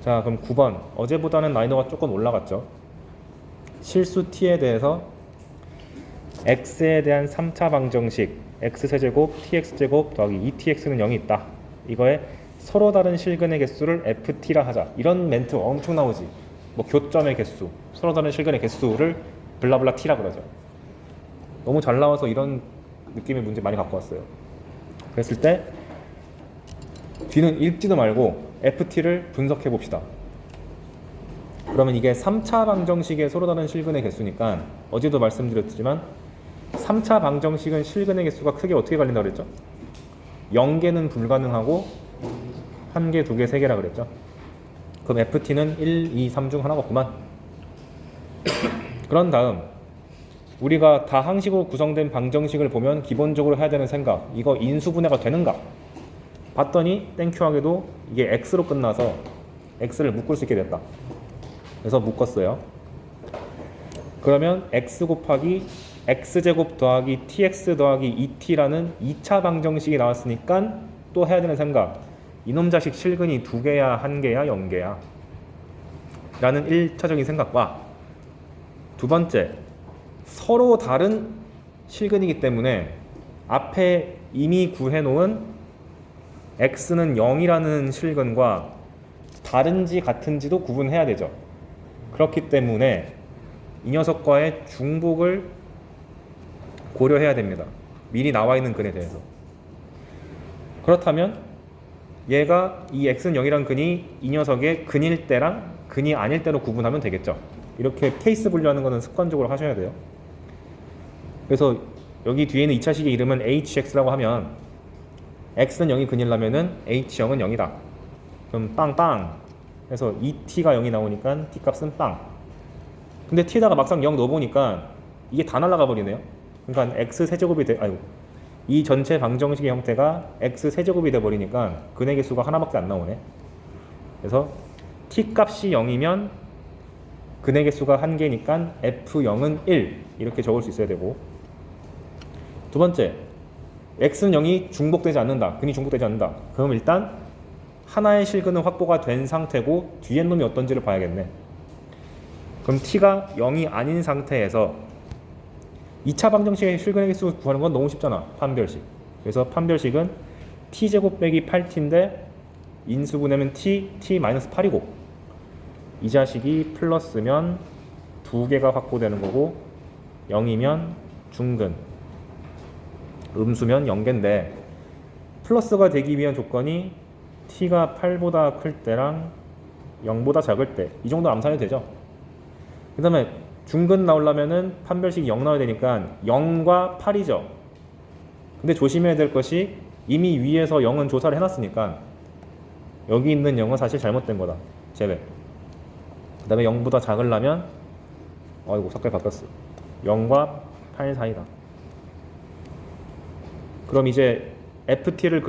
자, 그럼 9번. 어제보다는 난이도가 조금 올라갔죠. 실수 t에 대해서 x에 대한 3차 방정식 x세제곱 tx제곱 더하기 2tx는 0이 있다. 이거에 서로 다른 실근의 개수를 ft라 하자. 이런 멘트 엄청 나오지. 뭐 교점의 개수, 서로 다른 실근의 개수를 블라블라 t라 그러죠. 너무 잘 나와서 이런 느낌의 문제 많이 갖고 왔어요. 그랬을 때 뒤는 읽지도 말고 ft를 분석해 봅시다. 그러면 이게 3차 방정식의 서로 다른 실근의 개수니까 어제도 말씀드렸지만 3차 방정식은 실근의 개수가 크게 어떻게 갈린다고 그랬죠? 0개는 불가능하고 1개, 2개, 3개라 그랬죠. 그럼 ft는 1, 2, 3 중 하나겠구만. 그런 다음 우리가 다항식으로 구성된 방정식을 보면 기본적으로 해야 되는 생각, 이거 인수분해가 되는가? 봤더니 땡큐하게도 이게 x로 끝나서 x를 묶을 수 있게 됐다. 그래서 묶었어요. 그러면 x 곱하기 x제곱 더하기 tx 더하기 2t라는 2차 방정식이 나왔으니까 또 해야 되는 생각, 이놈 자식 실근이 2개야 1개야 0개야 라는 1차적인 생각과 두 번째, 서로 다른 실근이기 때문에 앞에 이미 구해놓은 x는 0이라는 실근과 다른지 같은지도 구분해야 되죠. 그렇기 때문에 이 녀석과의 중복을 고려해야 됩니다. 미리 나와 있는 근에 대해서. 그렇다면 얘가 이 x는 0이란 근이 이 녀석의 근일 때랑 근이 아닐 때로 구분하면 되겠죠. 이렇게 케이스 분류하는 거는 습관적으로 하셔야 돼요. 그래서 여기 뒤에 있는 2차식의 이름은 hx라고 하면 x는 0이 근이라면은 h0은 0이다. 그럼 빵빵 해서 2t가 0이 나오니까 t 값은 빵. 근데 t에다가 막상 0 넣어보니까 이게 다 날아가 버리네요. 그러니까 x 세제곱이 이 전체 방정식의 형태가 x 세제곱이 돼 버리니까 근의 개수가 하나밖에 안 나오네. 그래서 t 값이 0이면 근의 개수가 1개니까 f0은 1 이렇게 적을 수 있어야 되고, 두 번째, x는 0이 중복되지 않는다. 근이 중복되지 않는다. 그럼 일단 하나의 실근은 확보가 된 상태고 뒤에 놈이 어떤지를 봐야겠네. 그럼 t가 0이 아닌 상태에서 2차 방정식의 실근의 개수 구하는 건 너무 쉽잖아. 판별식. 그래서 판별식은 t제곱 빼기 8t인데 인수분해면 t-8이고 이 자식이 플러스면 2개가 확보되는 거고 0이면 중근, 음수면 0개인데 플러스가 되기 위한 조건이 t가 8보다 클 때랑 0보다 작을 때, 이 정도 암산이 되죠. 그 다음에 중근 나오려면은 판별식이 0 나와야 되니까 0과 8이죠. 근데 조심해야 될 것이 이미 위에서 0은 조사를 해놨으니까 여기 있는 0은 사실 잘못된 거다. 제외. 그 다음에 0보다 작으려면 아이고 색깔 바뀌었어. 0과 8 사이다. 그럼 이제 ft를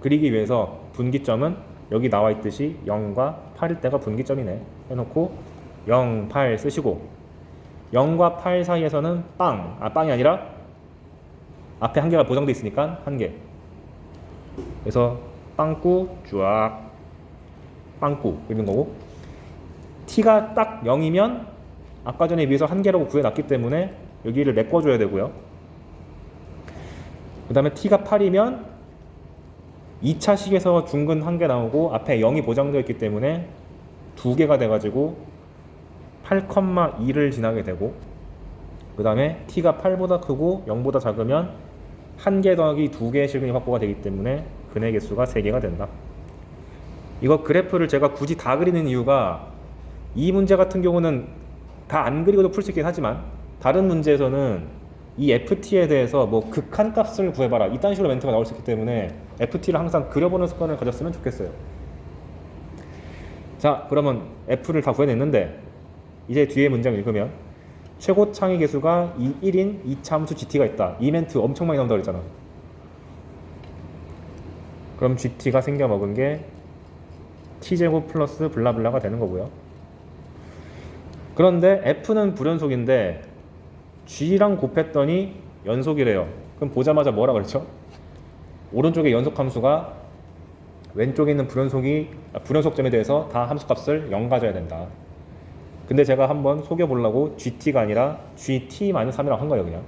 그리기 위해서 분기점은 여기 나와 있듯이 0과 8일 때가 분기점이네 해놓고 0, 8 쓰시고 0과 8 사이에서는 빵이 아니라 앞에 한 개가 보정돼 있으니까 한 개. 그래서 빵꾸 쫙 빵꾸 이런 거고, t가 딱 0이면 아까 전에 위에서 한 개라고 구해놨기 때문에 여기를 메꿔줘야 되고요. 그 다음에 t가 8이면 2차식에서 중근 한 개 나오고 앞에 0이 보장되어 있기 때문에 2개가 돼가지고 8,2를 지나게 되고, 그 다음에 t가 8보다 크고 0보다 작으면 1개 더하기 2개의 실근이 확보가 되기 때문에 근의 개수가 3개가 된다. 이거 그래프를 제가 굳이 다 그리는 이유가 이 문제 같은 경우는 다 안 그리고도 풀 수 있긴 하지만 다른 문제에서는 이 ft에 대해서 뭐 극한값을 구해봐라 이딴 식으로 멘트가 나올 수 있기 때문에 ft를 항상 그려보는 습관을 가졌으면 좋겠어요. 자, 그러면 f를 다 구해냈는데 이제 뒤에 문장 읽으면 최고 창의 개수가 1인 2차 함수 gt가 있다. 이 멘트 엄청 많이 나온다고 그랬잖아. 그럼 gt가 생겨먹은 게 t제곱 플러스 블라블라가 되는 거고요. 그런데 f는 불연속인데 g랑 곱했더니 연속이래요. 그럼 보자마자 뭐라 그랬죠? 오른쪽에 연속 함수가 왼쪽에 있는 불연속점에 대해서 다 함수값을 0 가져야 된다. 근데 제가 한번 속여보려고 GT가 아니라 GT-3이라고 한 거예요, 그냥.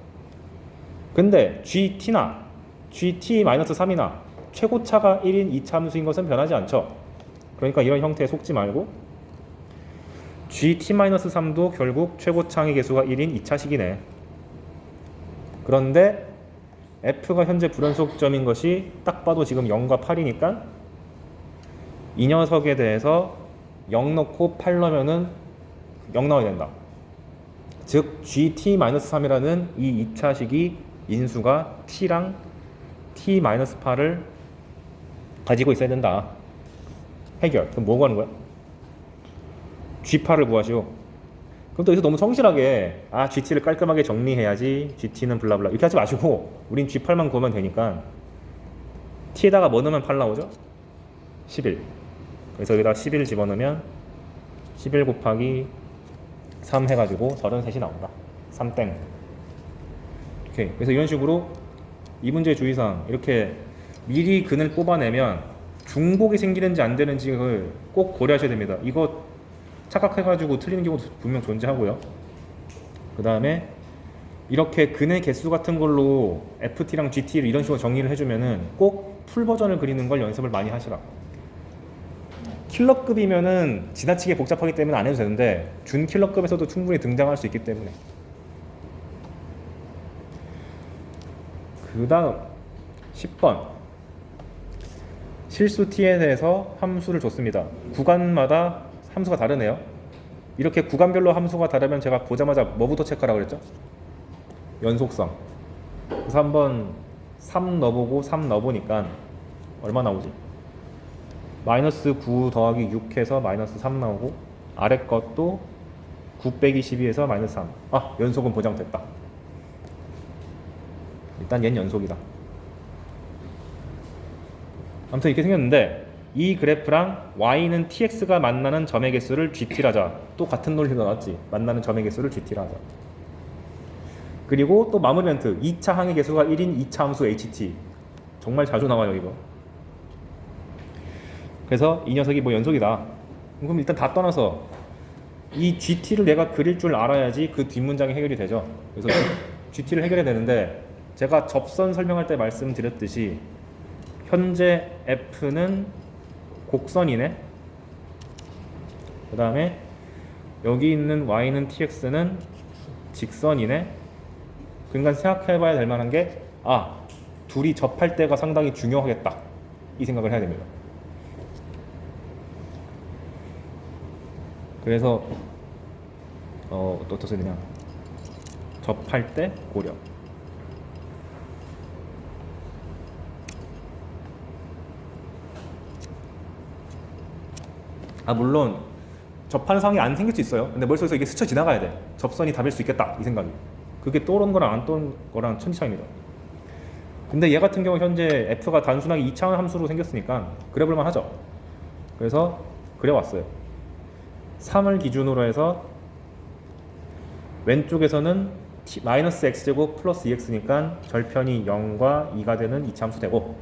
근데 GT나 GT-3이나 최고차가 1인 2차 함수인 것은 변하지 않죠. 그러니까 이런 형태에 속지 말고 GT-3도 결국 최고차 항의 개수가 1인 2차식이네. 그런데 F가 현재 불연속점인 것이 딱 봐도 지금 0과 8이니까 이 녀석에 대해서 0 넣고 8 넣으면은 0 나와야 된다. 즉 GT-3이라는 이 2차식이 인수가 T랑 T-8을 가지고 있어야 된다. 해결. 그럼 뭐 하는 거야? G8을 구하시오. 그럼 또 여기서 너무 성실하게 GT를 깔끔하게 정리해야지 GT는 블라블라 이렇게 하지 마시고 우린 G8만 구하면 되니까 T에다가 뭐 넣으면 8 나오죠? 11. 그래서 여기다 11 집어넣으면 11 곱하기 3 해가지고 33이 나온다. 3땡. 오케이. 그래서 이런 식으로 이 문제의 주의사항 이렇게 미리 근을 뽑아내면 중복이 생기는지 안 되는지를 꼭 고려하셔야 됩니다. 이거 착각해가지고 틀리는 경우도 분명 존재하고요. 그 다음에 이렇게 근의 개수 같은 걸로 FT랑 GT를 이런 식으로 정리를 해주면은 꼭 풀버전을 그리는 걸 연습을 많이 하시라. 킬러급이면은 지나치게 복잡하기 때문에 안 해도 되는데 준킬러급에서도 충분히 등장할 수 있기 때문에. 그 다음 10번 실수 t에 대해서 함수를 줬습니다. 구간마다 함수가 다르네요. 이렇게 구간별로 함수가 다르면 제가 보자마자 뭐부터 체크하라고 그랬죠? 연속성. 그래서 한번 3 넣어보고 3 넣어보니까 얼마 나오지? 마이너스 9 더하기 6 해서 마이너스 3 나오고 아래 것도 9 빼기 12에서 마이너스 3. 연속은 보장됐다. 일단 얘는 연속이다. 아무튼 이렇게 생겼는데 이 그래프랑 y는 tx가 만나는 점의 개수를 gt라자. 또 같은 논리가 나왔지. 만나는 점의 개수를 gt라자. 그리고 또 마무리 멘트 2차 항의 개수가 1인 2차 함수 ht. 정말 자주 나와요 이거. 그래서 이 녀석이 뭐 연속이다. 그럼 일단 다 떠나서 이 gt를 내가 그릴 줄 알아야지 그 뒷문장이 해결이 되죠. 그래서 gt를 해결해야 되는데 제가 접선 설명할 때 말씀드렸듯이 현재 f는 곡선이네. 그 다음에 여기 있는 y는 tx는 직선이네. 그러니까 생각해봐야 될 만한 게 둘이 접할 때가 상당히 중요하겠다. 이 생각을 해야 됩니다. 그래서 어떻게 해야 되냐, 접할 때 고려. 물론 접하는 상황이 안 생길 수 있어요. 근데 머릿속에서 이게 스쳐 지나가야 돼. 접선이 답일 수 있겠다 이 생각이. 그게 떠오른 거랑 안 떠오른 거랑 천지 차이입니다. 근데 얘 같은 경우 현재 f가 단순하게 2차원 함수로 생겼으니까 그려볼만 하죠. 그래서 그려왔어요. 3을 기준으로 해서 왼쪽에서는 마이너스 x제곱 플러스 2x니까 절편이 0과 2가 되는 2차 함수 되고,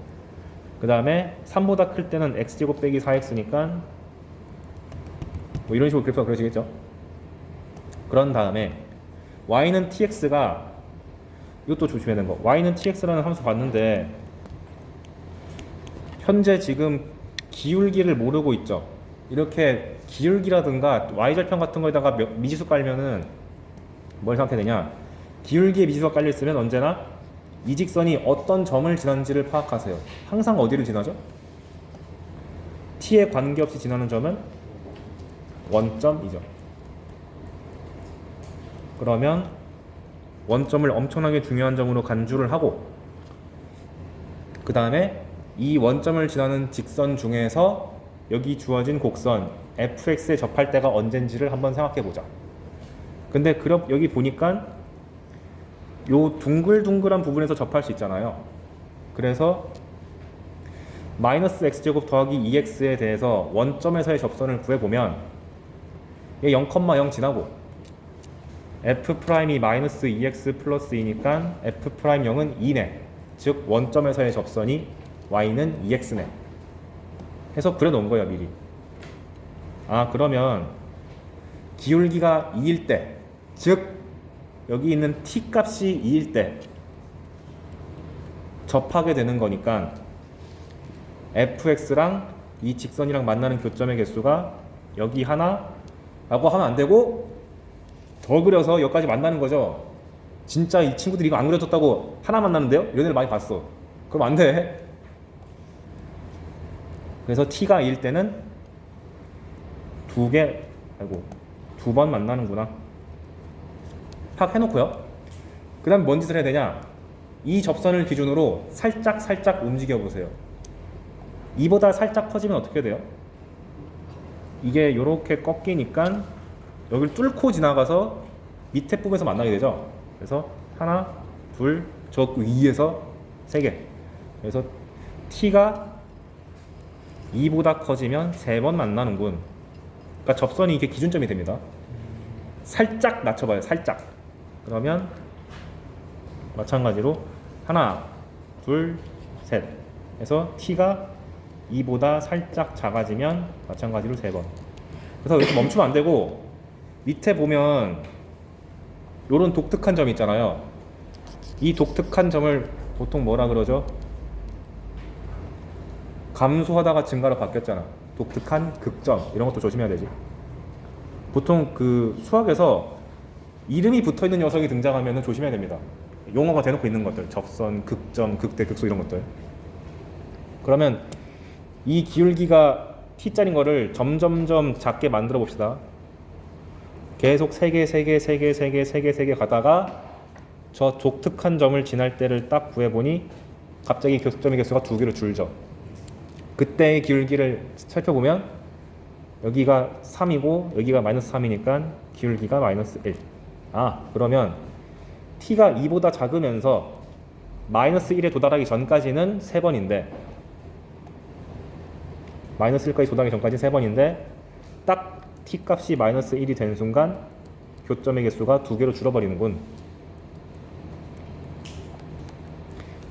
그 다음에 3보다 클 때는 x제곱 빼기 4x니까 뭐 이런 식으로 그래프가 그려지겠죠. 그런 다음에 y는 tx가, 이것도 조심해야 되는 거, y는 tx라는 함수 봤는데 현재 지금 기울기를 모르고 있죠. 이렇게 기울기라든가 y절편 같은 거에다가 미지수 깔면은 뭘 생각해야 되냐, 기울기에 미지수가 깔려 있으면 언제나 이 직선이 어떤 점을 지난지를 파악하세요. 항상 어디를 지나죠? t에 관계없이 지나는 점은 원점이죠. 그러면 원점을 엄청나게 중요한 점으로 간주를 하고, 그 다음에 이 원점을 지나는 직선 중에서 여기 주어진 곡선 fx에 접할 때가 언젠지를 한번 생각해 보자. 근데 여기 보니까 요 둥글둥글한 부분에서 접할 수 있잖아요. 그래서 마이너스 x제곱 더하기 2x에 대해서 원점에서의 접선을 구해보면 얘 0,0 지나고 f'이 마이너스 2x 플러스 2니까 f'0은 2네. 즉 원점에서의 접선이 y는 2x네. 해서 그려놓은 거예요 미리. 아 그러면 기울기가 2일 때, 즉 여기 있는 t 값이 2일 때 접하게 되는 거니까 fx랑 이 직선이랑 만나는 교점의 개수가 여기 하나 라고 하면 안 되고 더 그려서 여기까지 만나는 거죠. 진짜 이 친구들이 이거 안 그려졌다고 하나 만나는데요? 이런 애를 많이 봤어. 그럼 안 돼. 그래서 t가 2일 때는 두 번 만나는구나. 팍 해놓고요. 그 다음 뭔 짓을 해야 되냐? 이 접선을 기준으로 살짝 움직여 보세요. 이보다 살짝 커지면 어떻게 돼요? 이게 이렇게 꺾이니까 여기를 뚫고 지나가서 밑에 부분에서 만나게 되죠. 그래서 하나, 둘, 저 위에서 세 개. 그래서 t가 2보다 커지면 3번 만나는군. 그러니까 접선이 이게 기준점이 됩니다. 살짝 낮춰봐요. 살짝. 그러면 마찬가지로 하나, 둘, 셋 해서 t가 2보다 살짝 작아지면 마찬가지로 3번. 그래서 여기서 멈추면 안 되고 밑에 보면 요런 독특한 점 있잖아요. 이 독특한 점을 보통 뭐라 그러죠? 감소하다가 증가로 바뀌었잖아. 독특한 극점 이런 것도 조심해야 되지. 보통 그 수학에서 이름이 붙어있는 녀석이 등장하면 조심해야 됩니다. 용어가 대놓고 있는 것들, 접선, 극점, 극대, 극소 이런 것들. 그러면 이 기울기가 t짜린 거를 점점점 작게 만들어 봅시다. 계속 3개 가다가 저 독특한 점을 지날 때를 딱 구해보니 갑자기 교점의 개수가 2개로 줄죠. 그때의 기울기를 살펴보면 여기가 3이고 여기가 마이너스 3이니까 기울기가 마이너스 1. 아 그러면 t가 2보다 작으면서 마이너스 1에 도달하기 전까지는 3번인데 마이너스 1까지 도달하기 전까지 3번인데 딱 t 값이 마이너스 1이 된 순간 교점의 개수가 2개로 줄어버리는군.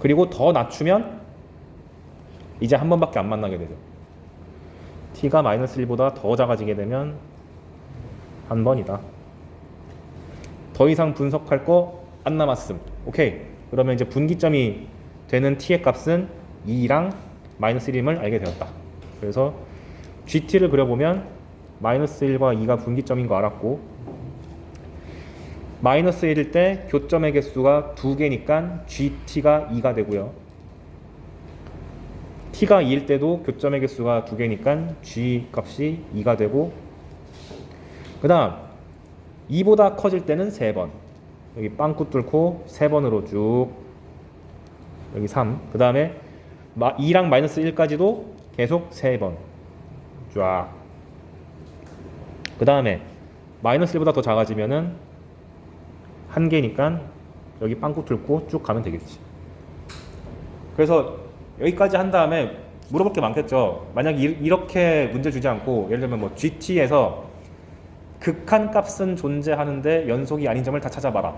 그리고 더 낮추면 이제 한 번밖에 안 만나게 되죠. t가 마이너스 1보다 더 작아지게 되면 한 번이다. 더 이상 분석할 거 안 남았음. 오케이. 그러면 이제 분기점이 되는 t의 값은 2랑 마이너스 1임을 알게 되었다. 그래서 gt를 그려보면 마이너스 1과 2가 분기점인 거 알았고 마이너스 1일 때 교점의 개수가 2개니까 gt가 2가 되고요. t가 2일 때도 교점의 개수가 2개니까 g 값이 2가 되고 그 다음 2보다 커질 때는 3번 여기 빵꾸 뚫고 3번으로 쭉 여기 3 그 다음에 2랑 마이너스 1까지도 계속 3번 쫙 그 다음에 마이너스 1보다 더 작아지면은 1개니까 여기 빵꾸 뚫고 쭉 가면 되겠지. 그래서 여기까지 한 다음에 물어볼 게 많겠죠. 만약에 이렇게 문제 주지 않고 예를 들면 뭐 GT에서 극한 값은 존재하는데 연속이 아닌 점을 다 찾아봐라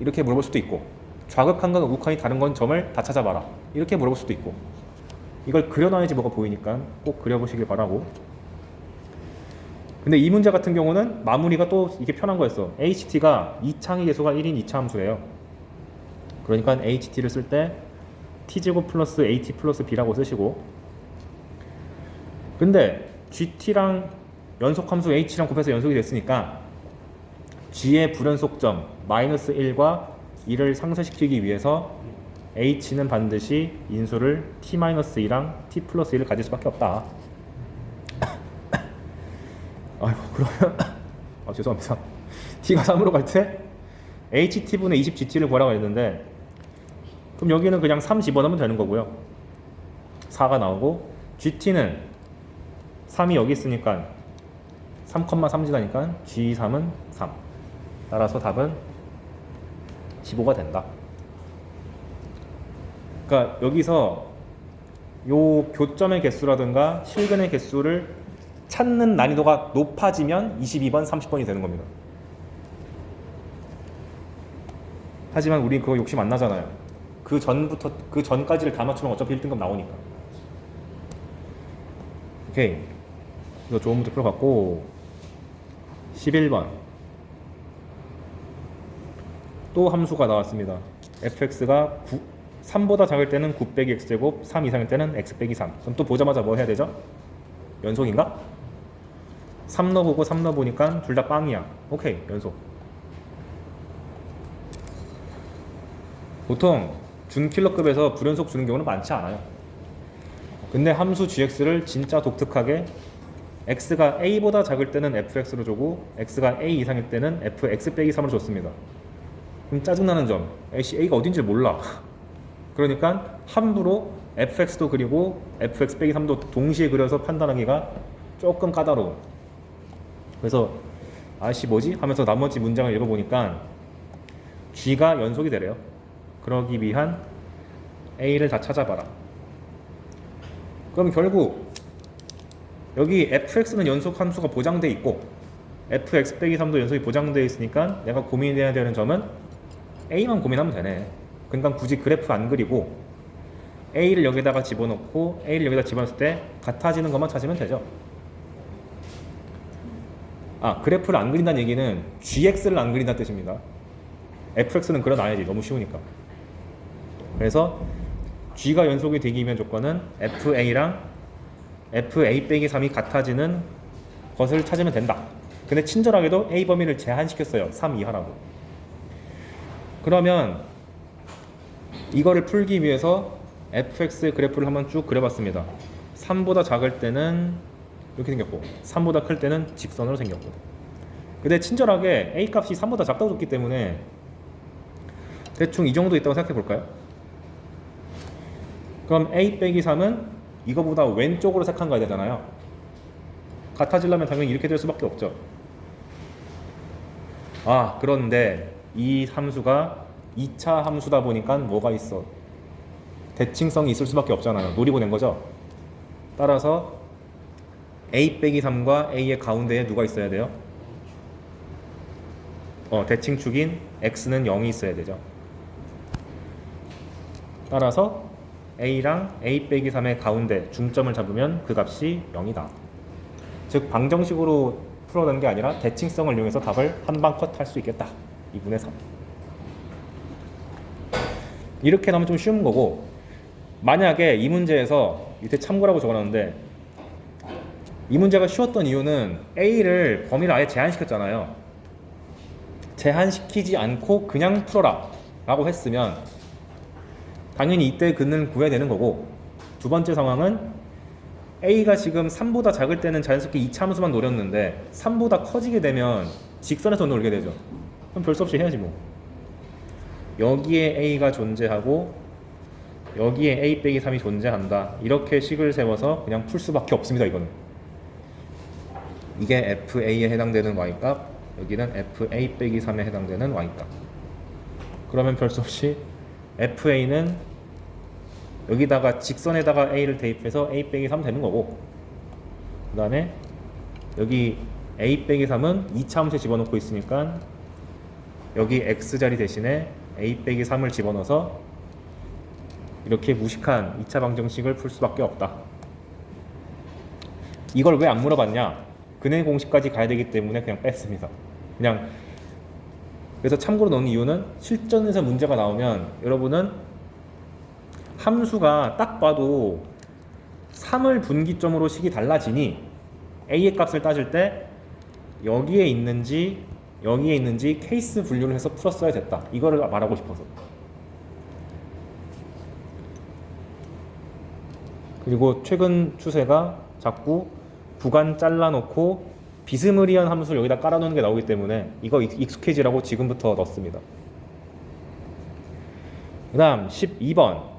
이렇게 물어볼 수도 있고 좌극한과 우극한이 다른 건 점을 다 찾아봐라 이렇게 물어볼 수도 있고 이걸 그려놔야지 뭐가 보이니까 꼭 그려보시길 바라고. 근데 이 문제 같은 경우는 마무리가 또 이게 편한 거였어. HT가 이창의 개수가 1인 2차 함수예요. 그러니까 HT를 쓸 때 t제곱 플러스 at 플러스 b라고 쓰시고 근데 GT랑 연속함수 h랑 곱해서 연속이 됐으니까 g의 불연속점 마이너스 1과 2를 상쇄시키기 위해서 h는 반드시 인수를 t-2랑 t 플러스 1을 가질 수밖에 없다. 아이고 그러면 죄송합니다. t가 3으로 갈 때 ht분의 20gt를 구하라고 했는데 그럼 여기는 그냥 3 집어넣으면 되는 거고요. 4가 나오고 gt는 3이 여기 있으니까 3,3지나니까 g3은 3 따라서 답은 15가 된다. 그러니까 여기서 요 교점의 개수라든가 실근의 개수를 찾는 난이도가 높아지면 22번, 30번이 되는 겁니다. 하지만 우리 그거 욕심 안 나잖아요. 그 전까지를 다 맞추면 어차피 1등급 나오니까. 오케이. 이거 좋은 문제 풀어봤고 11번 또 함수가 나왔습니다. fx가 3보다 작을 때는 9 빼기 x제곱, 3 이상일 때는 x 빼기 3. 그럼 또 보자마자 뭐 해야 되죠? 연속인가? 3 넣어보고 3 넣어보니까 둘 다 빵이야. 오케이, 연속. 보통 준킬러급에서 불연속 주는 경우는 많지 않아요. 근데 함수 gx를 진짜 독특하게 x가 a보다 작을 때는 fx로 주고 x가 a 이상일 때는 fx 빼기 3으로 줬습니다. 그럼 짜증나는 점, a가 어딘지 몰라. 그러니까 함부로 fx도 그리고 fx 빼기 3도 동시에 그려서 판단하기가 조금 까다로워. 그래서 아씨 뭐지? 하면서 나머지 문장을 읽어보니까 g가 연속이 되래요. 그러기 위한 a를 다 찾아봐라. 그럼 결국 여기 fx는 연속 함수가 보장돼 있고 fx 빼기 3도 연속이 보장돼 있으니까 내가 고민해야 되는 점은 a만 고민하면 되네. 그러니까 굳이 그래프 안 그리고 a를 여기다가 집어넣고 a를 여기다 집어넣을 때 같아지는 것만 찾으면 되죠. 아, 그래프를 안 그린다는 얘기는 gx를 안 그린다는 뜻입니다. fx는 그려놔야지. 너무 쉬우니까. 그래서 g가 연속이 되기 위한 조건은 fa랑 fa 빼기 3이 같아지는 것을 찾으면 된다. 근데 친절하게도 a 범위를 제한시켰어요. 3 이하라고. 그러면 이거를 풀기 위해서 fx의 그래프를 한번 쭉 그려봤습니다. 3보다 작을 때는 이렇게 생겼고 3보다 클 때는 직선으로 생겼고. 근데 친절하게 a 값이 3보다 작다고 줬기 때문에 대충 이 정도 있다고 생각해 볼까요? 그럼 a 빼기 3은 이거보다 왼쪽으로 색한 가야 되잖아요. 같아지려면 당연히 이렇게 될 수밖에 없죠. 아, 그런데 이 함수가 2차 함수다 보니까 뭐가 있어? 대칭성이 있을 수밖에 없잖아요. 노리고 낸 거죠. 따라서 a 빼기 3과 a의 가운데에 누가 있어야 돼요? 대칭축인 x는 0이 있어야 되죠. 따라서 a랑 a 빼기 3의 가운데 중점을 잡으면 그 값이 0이다. 즉 방정식으로 풀어낸 게 아니라 대칭성을 이용해서 답을 한방 컷 할 수 있겠다. 2분의 3. 이렇게 나오면 좀 쉬운 거고, 만약에 이 문제에서 밑에 참고라고 적어놨는데 이 문제가 쉬웠던 이유는 a를 범위를 아예 제한시켰잖아요. 제한시키지 않고 그냥 풀어라 라고 했으면 당연히 이때 근을 구해야 되는 거고, 두 번째 상황은 a가 지금 3보다 작을 때는 자연스럽게 2차 함수만 노렸는데 3보다 커지게 되면 직선에서 놀게 되죠. 그럼 별 수 없이 해야지 뭐. 여기에 a가 존재하고 여기에 a 빼기 3이 존재한다. 이렇게 식을 세워서 그냥 풀 수밖에 없습니다. 이거는. 이게 fa에 해당되는 y값, 여기는 fa 빼기 3에 해당되는 y값. 그러면 별 수 없이 fa는 여기다가 직선에다가 a를 대입해서 a 빼기 3 되는 거고, 그 다음에 여기 a 빼기 3은 2차 함수에 집어넣고 있으니까 여기 x자리 대신에 a 빼기 3을 집어넣어서 이렇게 무식한 2차 방정식을 풀 수밖에 없다. 이걸 왜 안 물어봤냐? 근해 공식까지 가야 되기 때문에 그냥 뺐습니다. 그냥. 그래서 참고로 넣은 이유는 실전에서 문제가 나오면 여러분은 함수가 딱 봐도 3을 분기점으로 식이 달라지니 a의 값을 따질 때 여기에 있는지 여기에 있는지 케이스 분류를 해서 풀었어야 됐다. 이거를 말하고 싶어서. 그리고 최근 추세가 자꾸 구간 잘라놓고 비스무리한 함수를 여기다 깔아놓는 게 나오기 때문에 이거 익숙해지라고 지금부터 넣습니다. 그 다음 12번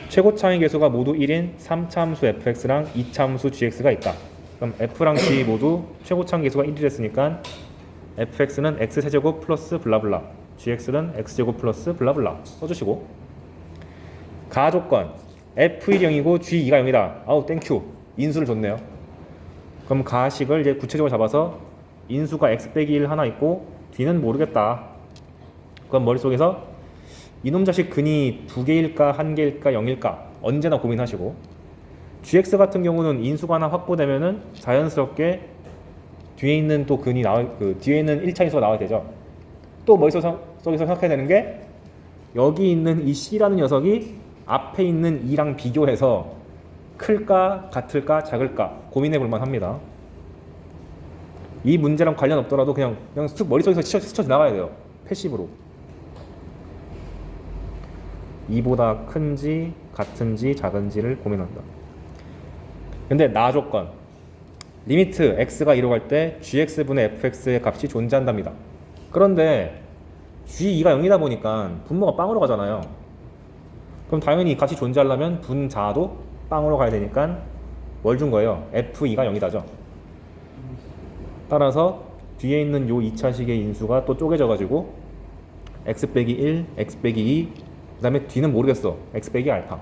최고차의 계수가 모두 1인 3차 함수 fx랑 2차 함수 gx가 있다. 그럼 f랑 g 모두 최고차의 계수가 1이 됐으니까 fx는 x세제곱 플러스 블라블라, gx는 x제곱 플러스 블라블라 써주시고, 가조건 f1이 0이고 g2가 0이다. 아우 땡큐. 인수를 줬네요. 그럼 가식을 이제 구체적으로 잡아서 인수가 x 빼기 1 하나 있고 뒤는 모르겠다. 그럼 머릿속에서 이놈 자식 근이 2개일까 1개일까 0일까 언제나 고민하시고, gx 같은 경우는 인수가 하나 확보되면은 자연스럽게 뒤에 있는 또 근이 뒤에 있는 1차 인수가 나와야 되죠. 또 머릿속에서 생각해야 되는 게 여기 있는 이 c라는 녀석이 앞에 있는 2랑 비교해서 클까 같을까 작을까 고민해 볼 만합니다. 이 문제랑 관련 없더라도 그냥 쓱 머릿속에서 스쳐 지나가야 돼요. 패시브로. 2보다 큰지 같은지 작은지를 고민한다. 근데 나 조건 리미트 x가 2로 갈 때 gx분의 fx의 값이 존재한답니다. 그런데 g2가 0이다 보니까 분모가 빵으로 가잖아요. 그럼 당연히 이 값이 존재하려면 분자도 빵으로 가야 되니까 뭘 준 거예요? f2가 0이다죠. 따라서 뒤에 있는 요 2차식의 인수가 또 쪼개져 가지고 x 빼기 1, x 빼기 2, 그 다음에 뒤는 모르겠어. x 빼기 알파.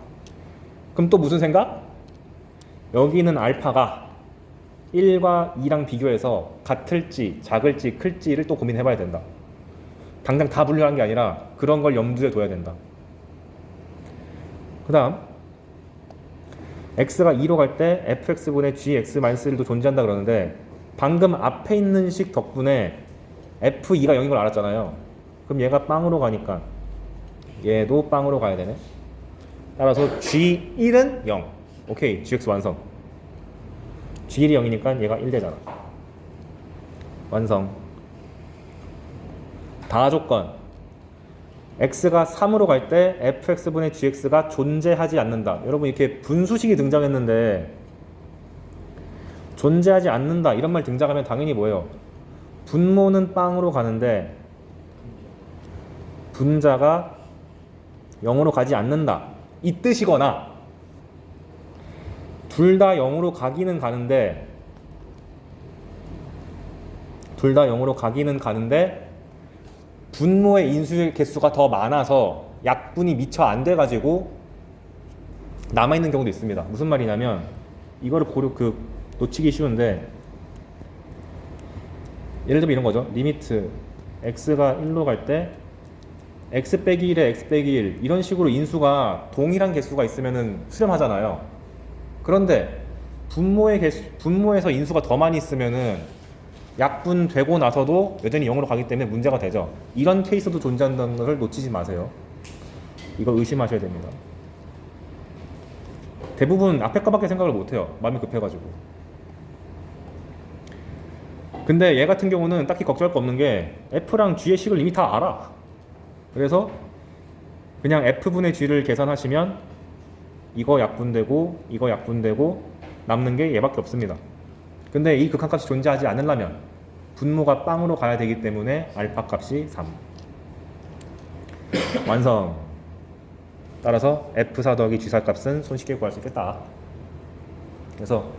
그럼 또 무슨 생각? 여기 있는 알파가 1과 2랑 비교해서 같을지 작을지 클지를 또 고민해 봐야 된다. 당장 다 분류한 게 아니라 그런 걸 염두에 둬야 된다. 그 다음 x가 2로 갈 때 fx분의 gx-1도 존재한다 그러는데 방금 앞에 있는 식 덕분에 f2가 0인 걸 알았잖아요. 그럼 얘가 빵으로 가니까 얘도 빵으로 가야 되네. 따라서 g1은 0. 오케이, gx 완성. g1이 0이니까 얘가 1 되잖아. 완성. 다 조건 x가 3으로 갈 때 fx분의 gx가 존재하지 않는다. 여러분 이렇게 분수식이 등장했는데 존재하지 않는다 이런 말 등장하면 당연히 뭐예요? 분모는 빵으로 가는데 분자가 0으로 가지 않는다 이 뜻이거나 둘 다 0으로 가기는 가는데 분모의 인수의 개수가 더 많아서 약분이 미처 안 돼가지고 남아있는 경우도 있습니다. 무슨 말이냐면 이거를 놓치기 쉬운데 예를 들면 이런 거죠. 리미트 x가 1로 갈 때 x 빼기 1에 x 빼기 1 이런 식으로 인수가 동일한 개수가 있으면은 수렴하잖아요. 그런데 분모에서 인수가 더 많이 있으면은 약분되고 나서도 여전히 0으로 가기 때문에 문제가 되죠. 이런 케이스도 존재한다는 것을 놓치지 마세요. 이거 의심하셔야 됩니다. 대부분 앞에 거밖에 생각을 못해요. 마음이 급해가지고. 근데 얘 같은 경우는 딱히 걱정할 거 없는 게 f랑 g의 식을 이미 다 알아. 그래서 그냥 f분의 g를 계산하시면 이거 약분되고 이거 약분되고 남는 게 얘밖에 없습니다. 근데 이 극한값이 존재하지 않으려면 분모가 빵으로 가야 되기 때문에 알파 값이 3. 완성. 따라서 f4 더하기 g4 값은 손쉽게 구할 수 있겠다. 그래서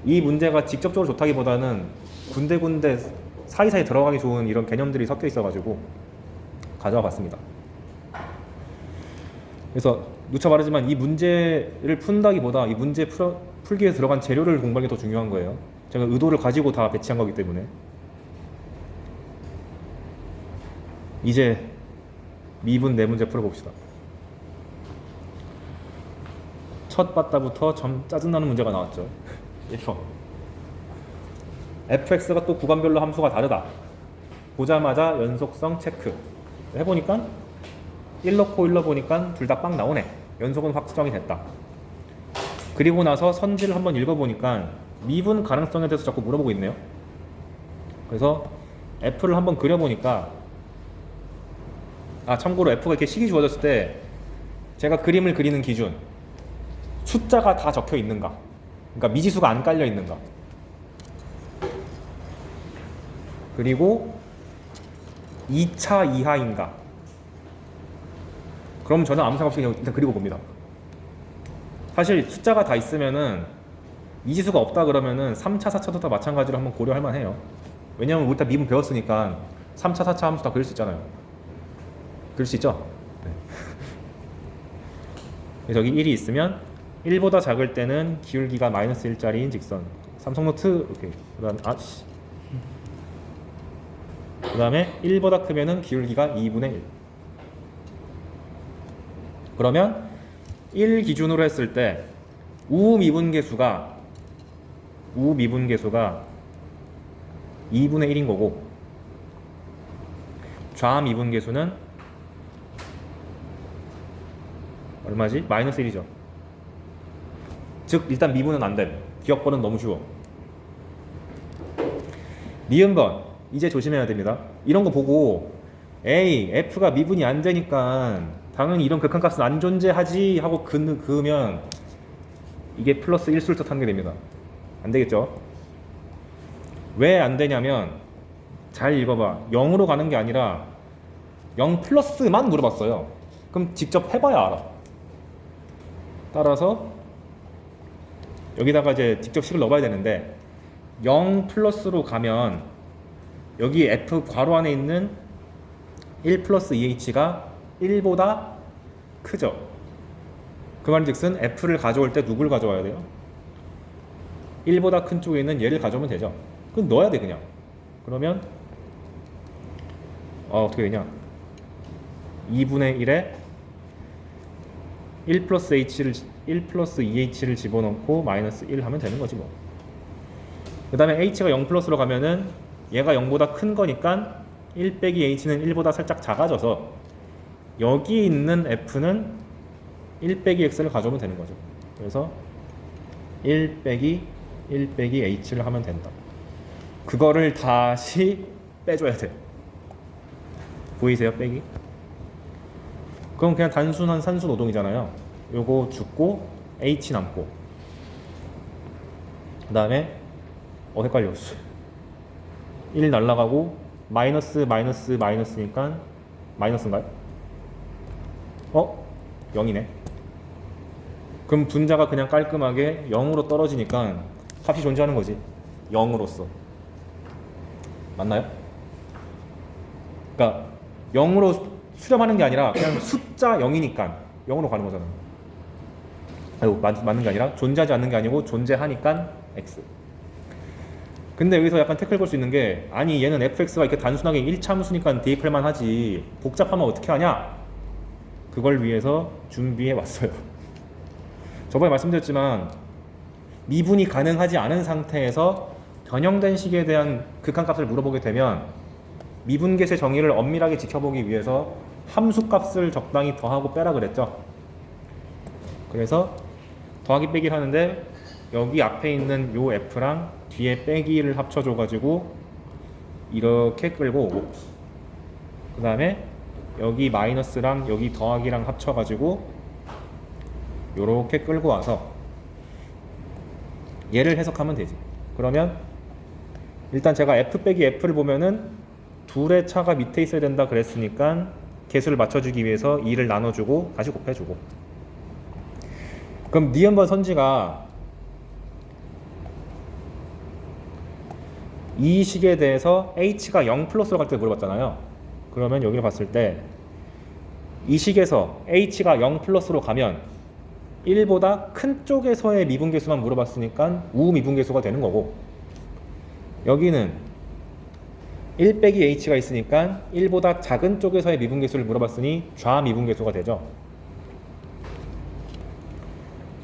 이 문제가 직접적으로 좋다기보다는 군데군데 사이사이 들어가기 좋은 이런 개념들이 섞여 있어가지고 가져와 봤습니다. 그래서 누차 말하지만 이 문제를 푼다기보다 이 문제 풀기 위해 들어간 재료를 공부하는 게 더 중요한 거예요. 제가 의도를 가지고 다 배치한 거기 때문에. 이제 미분 네 문제 풀어봅시다. 첫 바다부터 좀 짜증나는 문제가 나왔죠. 1번 fx가 또 구간별로 함수가 다르다. 보자마자 연속성 체크 해보니까 1 넣고 1 넣어보니까 둘 다 빵 나오네. 연속은 확정이 됐다. 그리고 나서 선지를 한번 읽어보니까 미분 가능성에 대해서 자꾸 물어보고 있네요. 그래서 f를 한번 그려보니까 참고로 f가 이렇게 식이 주어졌을 때 제가 그림을 그리는 기준 숫자가 다 적혀 있는가, 그러니까 미지수가 안 깔려 있는가, 그리고 2차 이하인가. 그럼 저는 아무 생각 없이 그냥 일단 그리고 봅니다. 사실 숫자가 다 있으면은 미지수가 없다 그러면은 3차, 4차도 다 마찬가지로 한번 고려할 만해요. 왜냐면 우리 다 미분 배웠으니까 3차, 4차 함수 다 그릴 수 있잖아요. 그릴 수 있죠? 네. 저기 1이 있으면 1보다 작을 때는 기울기가 마이너스 1짜리인 직선. 삼성노트 오케이. 그 다음에 1보다 크면은 기울기가 2분의 1. 그러면 1 기준으로 했을 때 우미분계수가 2분의 1인 거고 좌미분계수는 얼마지? 마이너스 1이죠. 즉 일단 미분은 안 돼. 기억번은 너무 쉬워. 니은번 이제 조심해야 됩니다. 이런 거 보고 에이 F가 미분이 안 되니까 당연히 이런 극한값은 안 존재하지 하고 그으면 이게 플러스 1수를 뜻하는 게 됩니다. 안 되겠죠? 왜 안 되냐면 잘 읽어봐. 0으로 가는 게 아니라 0 플러스만 물어봤어요. 그럼 직접 해봐야 알아. 따라서 여기다가 이제 직접 식을 넣어봐야 되는데 0 플러스로 가면 여기 F 괄호 안에 있는 1 플러스 2H가 1보다 크죠. 그 말인즉슨 F를 가져올 때 누굴 가져와야 돼요? 1보다 큰 쪽에 있는 얘를 가져오면 되죠. 그럼 넣어야 돼 그냥. 그러면 어떻게 되냐? 2분의 1에 1 플러스 2H를 집어넣고 마이너스 1 하면 되는 거지 뭐. 그 다음에 H가 0 플러스로 가면은 얘가 0보다 큰 거니까 1 빼기 H는 1보다 살짝 작아져서 여기 있는 F는 1 빼기 X를 가져오면 되는 거죠. 그래서 1 빼기 H를 하면 된다. 그거를 다시 빼줘야 돼. 보이세요? 빼기? 그럼 그냥 단순한 산수 노동이잖아요. 요거 죽고 H 남고 그 다음에 헷갈렸어. 1 날라가고 마이너스니까 마이너스인가요? 0이네. 그럼 분자가 그냥 깔끔하게 0으로 떨어지니까 값이 존재하는 거지. 0으로서 맞나요? 그러니까 0으로 수렴하는 게 아니라 그냥 숫자 0이니까 0으로 가는 거잖아. 아이고, 맞는 게 아니라 존재하지 않는 게 아니고 존재하니까 x. 근데 여기서 약간 태클 걸 수 있는 게 아니 얘는 fx가 이렇게 단순하게 1차함수니까 대입할만 하지 복잡하면 어떻게 하냐? 그걸 위해서 준비해 왔어요. 저번에 말씀드렸지만 미분이 가능하지 않은 상태에서 변형된 식에 대한 극한값을 물어보게 되면 미분계수의 정의를 엄밀하게 지켜보기 위해서 함수값을 적당히 더하고 빼라 그랬죠. 그래서 더하기 빼기를 하는데 여기 앞에 있는 요 f랑 뒤에 빼기를 합쳐줘 가지고 이렇게 끌고 오고 그 다음에 여기 마이너스랑 여기 더하기랑 합쳐 가지고 요렇게 끌고 와서 얘를 해석하면 되지. 그러면 일단 제가 f 빼기 f를 보면은 둘의 차가 밑에 있어야 된다 그랬으니까 개수를 맞춰주기 위해서 2를 나눠주고 다시 곱해주고. 그럼 니은번 선지가 이 식에 대해서 h가 0 플러스로 갈 때 물어봤잖아요. 그러면 여기를 봤을 때 이 식에서 h가 0 플러스로 가면 1보다 큰 쪽에서의 미분계수만 물어봤으니까 우미분계수가 되는 거고, 여기는 1 빼기 h가 있으니까 1보다 작은 쪽에서의 미분계수를 물어봤으니 좌미분계수가 되죠.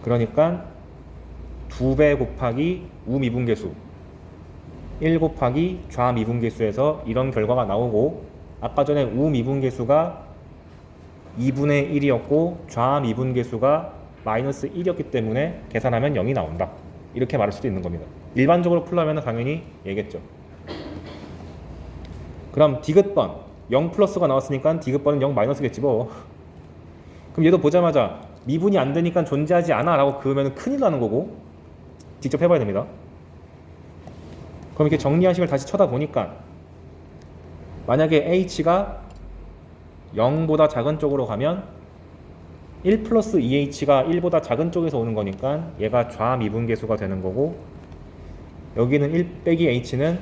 그러니까 2배 곱하기 우미분계수 1 곱하기 좌미분계수에서 이런 결과가 나오고, 아까 전에 우미분계수가 2분의 1이었고 좌미분계수가 마이너스 1이었기 때문에 계산하면 0이 나온다. 이렇게 말할 수도 있는 겁니다. 일반적으로 풀려면 당연히 얘겠죠. 그럼 디귿번 0 플러스가 나왔으니까 디귿번은 0 마이너스겠지 뭐. 그럼 얘도 보자마자 미분이 안 되니까 존재하지 않아 라고 그으면 큰일 나는 거고, 직접 해봐야 됩니다. 그럼 이렇게 정리한 식을 다시 쳐다보니까 만약에 h가 0보다 작은 쪽으로 가면 1 플러스 2h가 1보다 작은 쪽에서 오는 거니까 얘가 좌미분계수가 되는 거고, 여기는 1 빼기 h는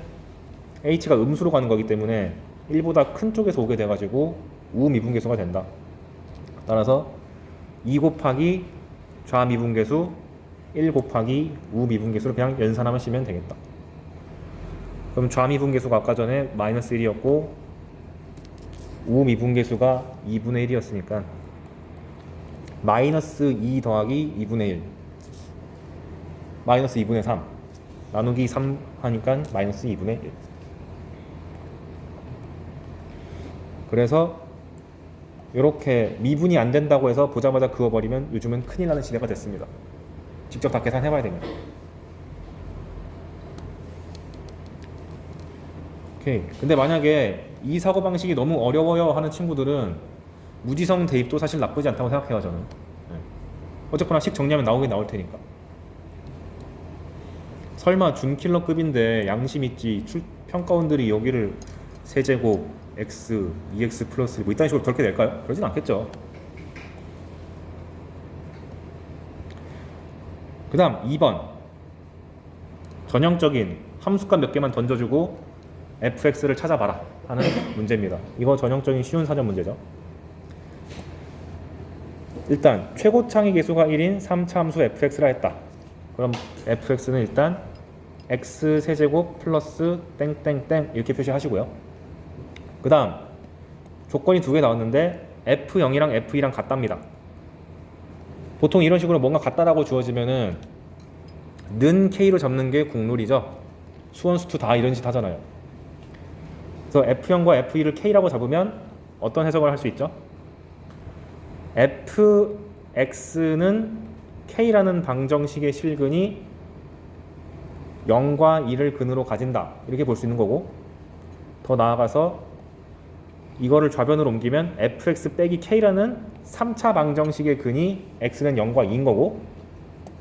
h가 음수로 가는 거기 때문에 1보다 큰 쪽에서 오게 돼가지고 우미분계수가 된다. 따라서 2 곱하기 좌미분계수 1 곱하기 우미분계수를 그냥 연산하면 쓰면 되겠다. 그럼 좌미분계수가 아까 전에 마이너스 1이었고 우미분계수가 2분의 1이었으니까 마이너스 2 더하기 2분의 1 마이너스 2분의 3 나누기 3 하니까 마이너스 2분의 1. 그래서 이렇게 미분이 안 된다고 해서 보자마자 그어버리면 요즘은 큰일 나는 시대가 됐습니다. 직접 다 계산해봐야 됩니다. 오케이. 근데 만약에 이 사고방식이 너무 어려워요 하는 친구들은 무지성 대입도 사실 나쁘지 않다고 생각해요, 저는. 네. 어쨌거나 식 정리하면 나오긴 나올 테니까. 설마 준킬러급인데 양심 있지 평가원들이 여기를 세제곱 x, 2x 플러스 뭐 이딴 식으로 그렇게 낼까요? 그러진 않겠죠. 그 다음 2번 전형적인 함수값 몇 개만 던져주고 fx를 찾아봐라 하는 문제입니다. 이거 전형적인 쉬운 사전 문제죠. 일단 최고창의 계수가 1인 3차 함수 fx라 했다. 그럼 fx는 일단 x 세제곱 플러스 땡땡땡 이렇게 표시하시고요. 그 다음 조건이 두 개 나왔는데 f0이랑 f2랑 같답니다. 보통 이런 식으로 뭔가 같다라고 주어지면은 는 k로 잡는 게 국룰이죠. 수원 수투 다 이런 짓 하잖아요. 그래서 f0과 f2를 k라고 잡으면 어떤 해석을 할 수 있죠? fx는 k라는 방정식의 실근이 0과 2를 근으로 가진다 이렇게 볼 수 있는 거고, 더 나아가서 이거를 좌변으로 옮기면 fx 빼기 k라는 3차 방정식의 근이 x는 0과 2인 거고,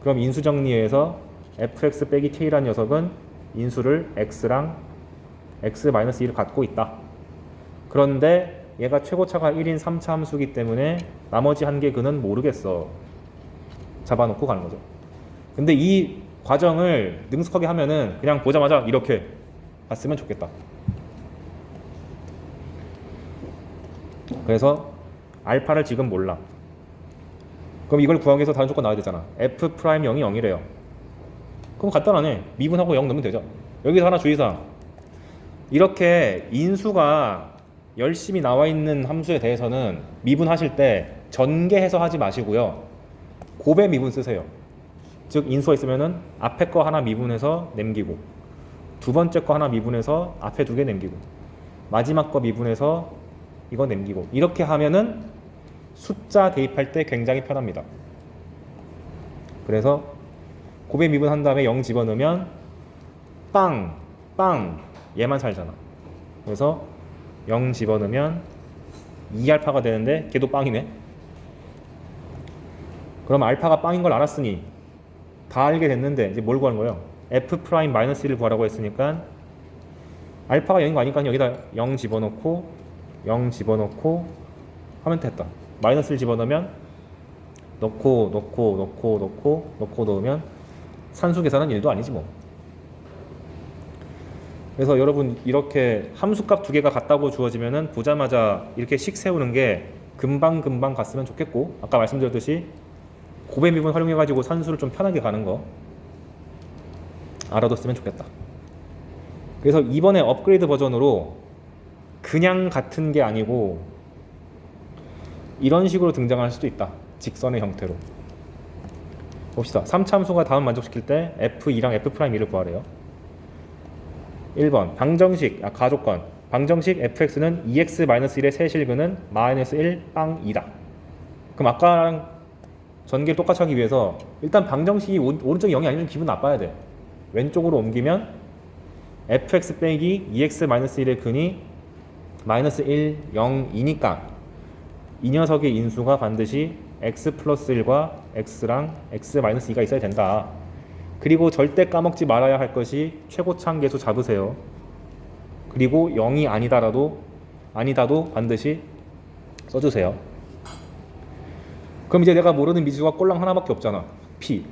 그럼 인수정리에서 fx 빼기 k라는 녀석은 인수를 x랑 x-2를 갖고 있다. 그런데 얘가 최고차가 1인 3차 함수이기 때문에 나머지 한 개 근은 모르겠어. 잡아놓고 가는 거죠. 근데 이 과정을 능숙하게 하면은 그냥 보자마자 이렇게 갔으면 좋겠다. 그래서 알파를 지금 몰라. 그럼 이걸 구하기 위해서 다른 조건 나와야 되잖아. f 프라임 0이 0이래요. 그럼 간단하네. 미분하고 0 넣으면 되죠. 여기서 하나 주의사항. 이렇게 인수가 열심히 나와 있는 함수에 대해서는 미분하실 때 전개해서 하지 마시고요. 곱의 미분 쓰세요. 즉 인수가 있으면은 앞에 거 하나 미분해서 남기고, 두 번째 거 하나 미분해서 앞에 두 개 남기고, 마지막 거 미분해서 이거 남기고, 이렇게 하면은 숫자 대입할 때 굉장히 편합니다. 그래서 곱의 미분한 다음에 0 집어넣으면 빵 얘만 살잖아. 그래서 0 집어넣으면 2알파가 되는데 걔도 빵이네. 그럼 알파가 빵인 걸 알았으니 다 알게 됐는데 이제 뭘 구하는 거예요? f 프라임 마이너스 1을 구하라고 했으니까 알파가 0인 거 아니까 여기다 0 집어넣고 0 집어넣고 하면 됐다. 마이너스 1 집어넣으면 넣고 넣으면 산수 계산은 1도 아니지 뭐. 그래서 여러분 이렇게 함수값 두 개가 같다고 주어지면은 보자마자 이렇게 식 세우는 게 금방 갔으면 좋겠고, 아까 말씀드렸듯이 곱의 미분 활용해가지고 산수를 좀 편하게 가는 거 알아뒀으면 좋겠다. 그래서 이번에 업그레이드 버전으로 그냥 같은 게 아니고 이런 식으로 등장할 수도 있다. 직선의 형태로. 봅시다. 3차 함수가 다음 만족시킬 때 f2랑 f'2를 구하래요. 1번 방정식, 가조건 방정식 fx는 2x-1의 세실근은 마이너스 1 빵 2다. 그럼 아까랑 전개를 똑같이 하기 위해서 일단 방정식이 오른쪽이 0이 아니면 기분 나빠야 돼. 왼쪽으로 옮기면 fx 빼기 2x-1의 근이 마이너스 1, 0, 2니까 이 녀석의 인수가 반드시 x 플러스 1과 x랑 x-2가 있어야 된다. 그리고 절대 까먹지 말아야 할 것이 최고차항 계수 잡으세요. 그리고 0이 아니다도 반드시 써주세요. 그럼 이제 내가 모르는 미지수가 꼴랑 하나밖에 없잖아. p.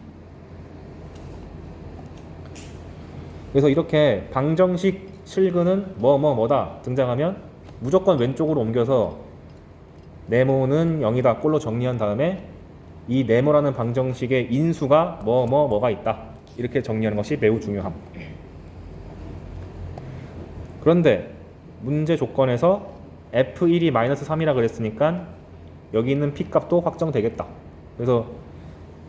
그래서 이렇게 방정식 실근은 뭐다 등장하면 무조건 왼쪽으로 옮겨서 네모는 0이다 꼴로 정리한 다음에 이 네모라는 방정식의 인수가 뭐가 있다 이렇게 정리하는 것이 매우 중요함. 그런데 문제 조건에서 f1이 마이너스 3이라 그랬으니까 여기 있는 p 값도 확정되겠다. 그래서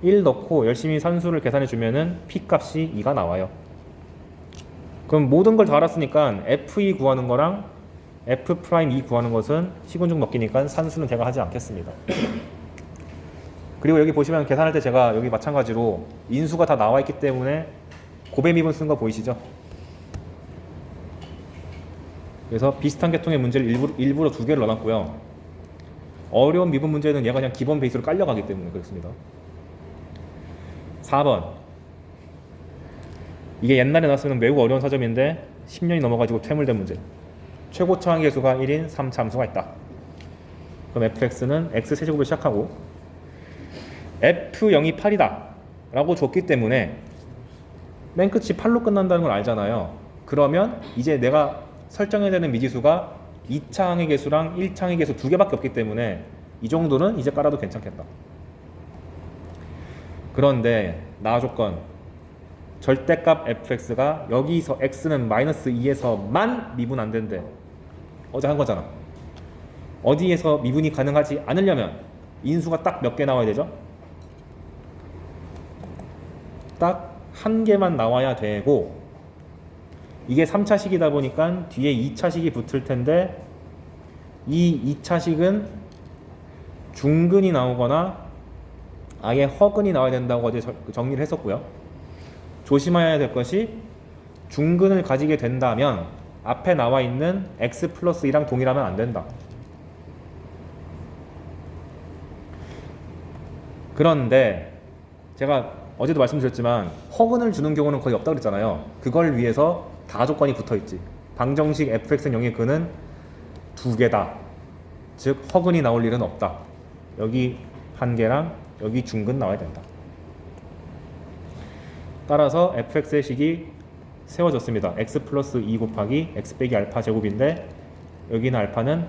1 넣고 열심히 산수를 계산해 주면은 p 값이 2가 나와요. 그럼 모든 걸 다 알았으니까 f2 구하는 거랑 f'2 구하는 것은 시군중 먹기니까 산수는 제가 하지 않겠습니다. 그리고 여기 보시면 계산할 때 제가 여기 마찬가지로 인수가 다 나와 있기 때문에 고배 미분 쓴 거 보이시죠? 그래서 비슷한 계통의 문제를 일부러 두 개를 넣어놨고요. 어려운 미분 문제는 얘가 그냥 기본 베이스로 깔려가기 때문에 그렇습니다. 4번. 이게 옛날에 나왔으면 매우 어려운 사점인데 10년이 넘어가지고 퇴물된 문제. 최고 차항 계수가 1인 3참수가 있다. 그럼 fx는 x 세제곱을 시작하고 f0이 8이다 라고 줬기 때문에 맨 끝이 8로 끝난다는 걸 알잖아요. 그러면 이제 내가 설정해야 되는 미지수가 2차 항의 계수랑 1차 항의 계수 두 개밖에 없기 때문에 이 정도는 이제 깔아도 괜찮겠다. 그런데 나 조건 절대값 fx가 여기서 x는 마이너스 2에서만 미분 안 된대. 어제 한 거잖아. 어디에서 미분이 가능하지 않으려면 인수가 딱 몇 개 나와야 되죠? 딱 한 개만 나와야 되고, 이게 3차식이다 보니까 뒤에 2차식이 붙을 텐데 이 2차식은 중근이 나오거나 아예 허근이 나와야 된다고 어제 정리를 했었고요. 조심해야 될 것이 중근을 가지게 된다면 앞에 나와 있는 x 플러스 2랑 동일하면 안 된다. 그런데 제가 어제도 말씀드렸지만 허근을 주는 경우는 거의 없다고 그랬잖아요. 그걸 위해서 다 조건이 붙어있지. 방정식 fx는 0의 근은 두 개다. 즉 허근이 나올 일은 없다. 여기 한 개랑 여기 중근 나와야 된다. 따라서 fx의 식이 세워졌습니다. x 플러스 2 곱하기 x 빼기 알파 제곱인데 여기는 알파는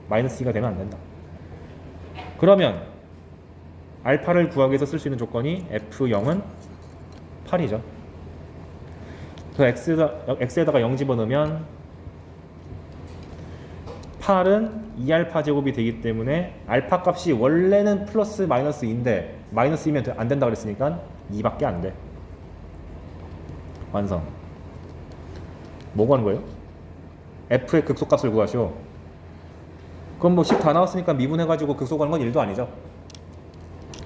마이너스 2가 되면 안 된다. 그러면 알파를 구하기 위해서 쓸 수 있는 조건이 f0은 8이죠. 그래서 x에다가 0 집어넣으면 8은 2알파 제곱이 되기 때문에 알파 값이 원래는 플러스 마이너스 2인데 마이너스 2면 안 된다 그랬으니까 2밖에 안 돼. 완성. 뭐 구하는 거예요? f의 극소값을 구하시오. 그럼 뭐 10 다 나왔으니까 미분해가지고 극소구하는 건 일도 아니죠.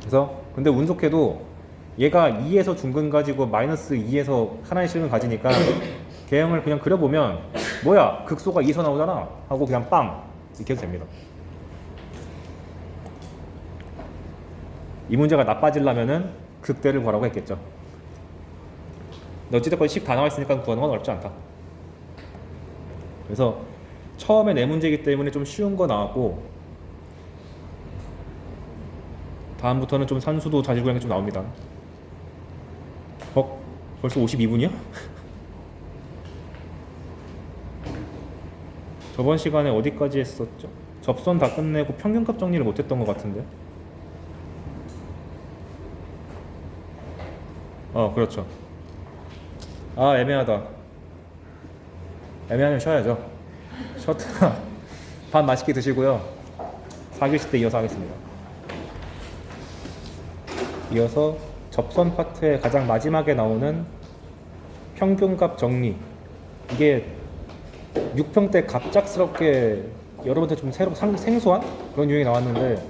그래서 근데 운 좋게도 얘가 2에서 중근 가지고 마이너스 2에서 하나의 식을 가지니까 개형을 그냥 그려보면 뭐야 극소가 2에서 나오잖아 하고 그냥 빵 이렇게 해도 됩니다. 이 문제가 나빠지려면은 극대를 구하라고 했겠죠. 근데 어찌됐건 10 다 나와 있으니까 구하는 건 어렵지 않다. 그래서 처음에 네 문제이기 때문에 좀 쉬운 거 나왔고 다음부터는 좀 산수도 자질구레한 게 좀 나옵니다. 벌써 52분이야? 저번 시간에 어디까지 했었죠? 접선 다 끝내고 평균값 정리를 못했던 것 같은데. 그렇죠. 아 애매하다. 애매하면 쉬어야죠. 쉬었다가 밥 맛있게 드시고요. 4교시 때 이어서 하겠습니다. 이어서 접선 파트의 가장 마지막에 나오는 평균값 정리. 이게 6평 때 갑작스럽게 여러분한테 좀 생소한 그런 유형이 나왔는데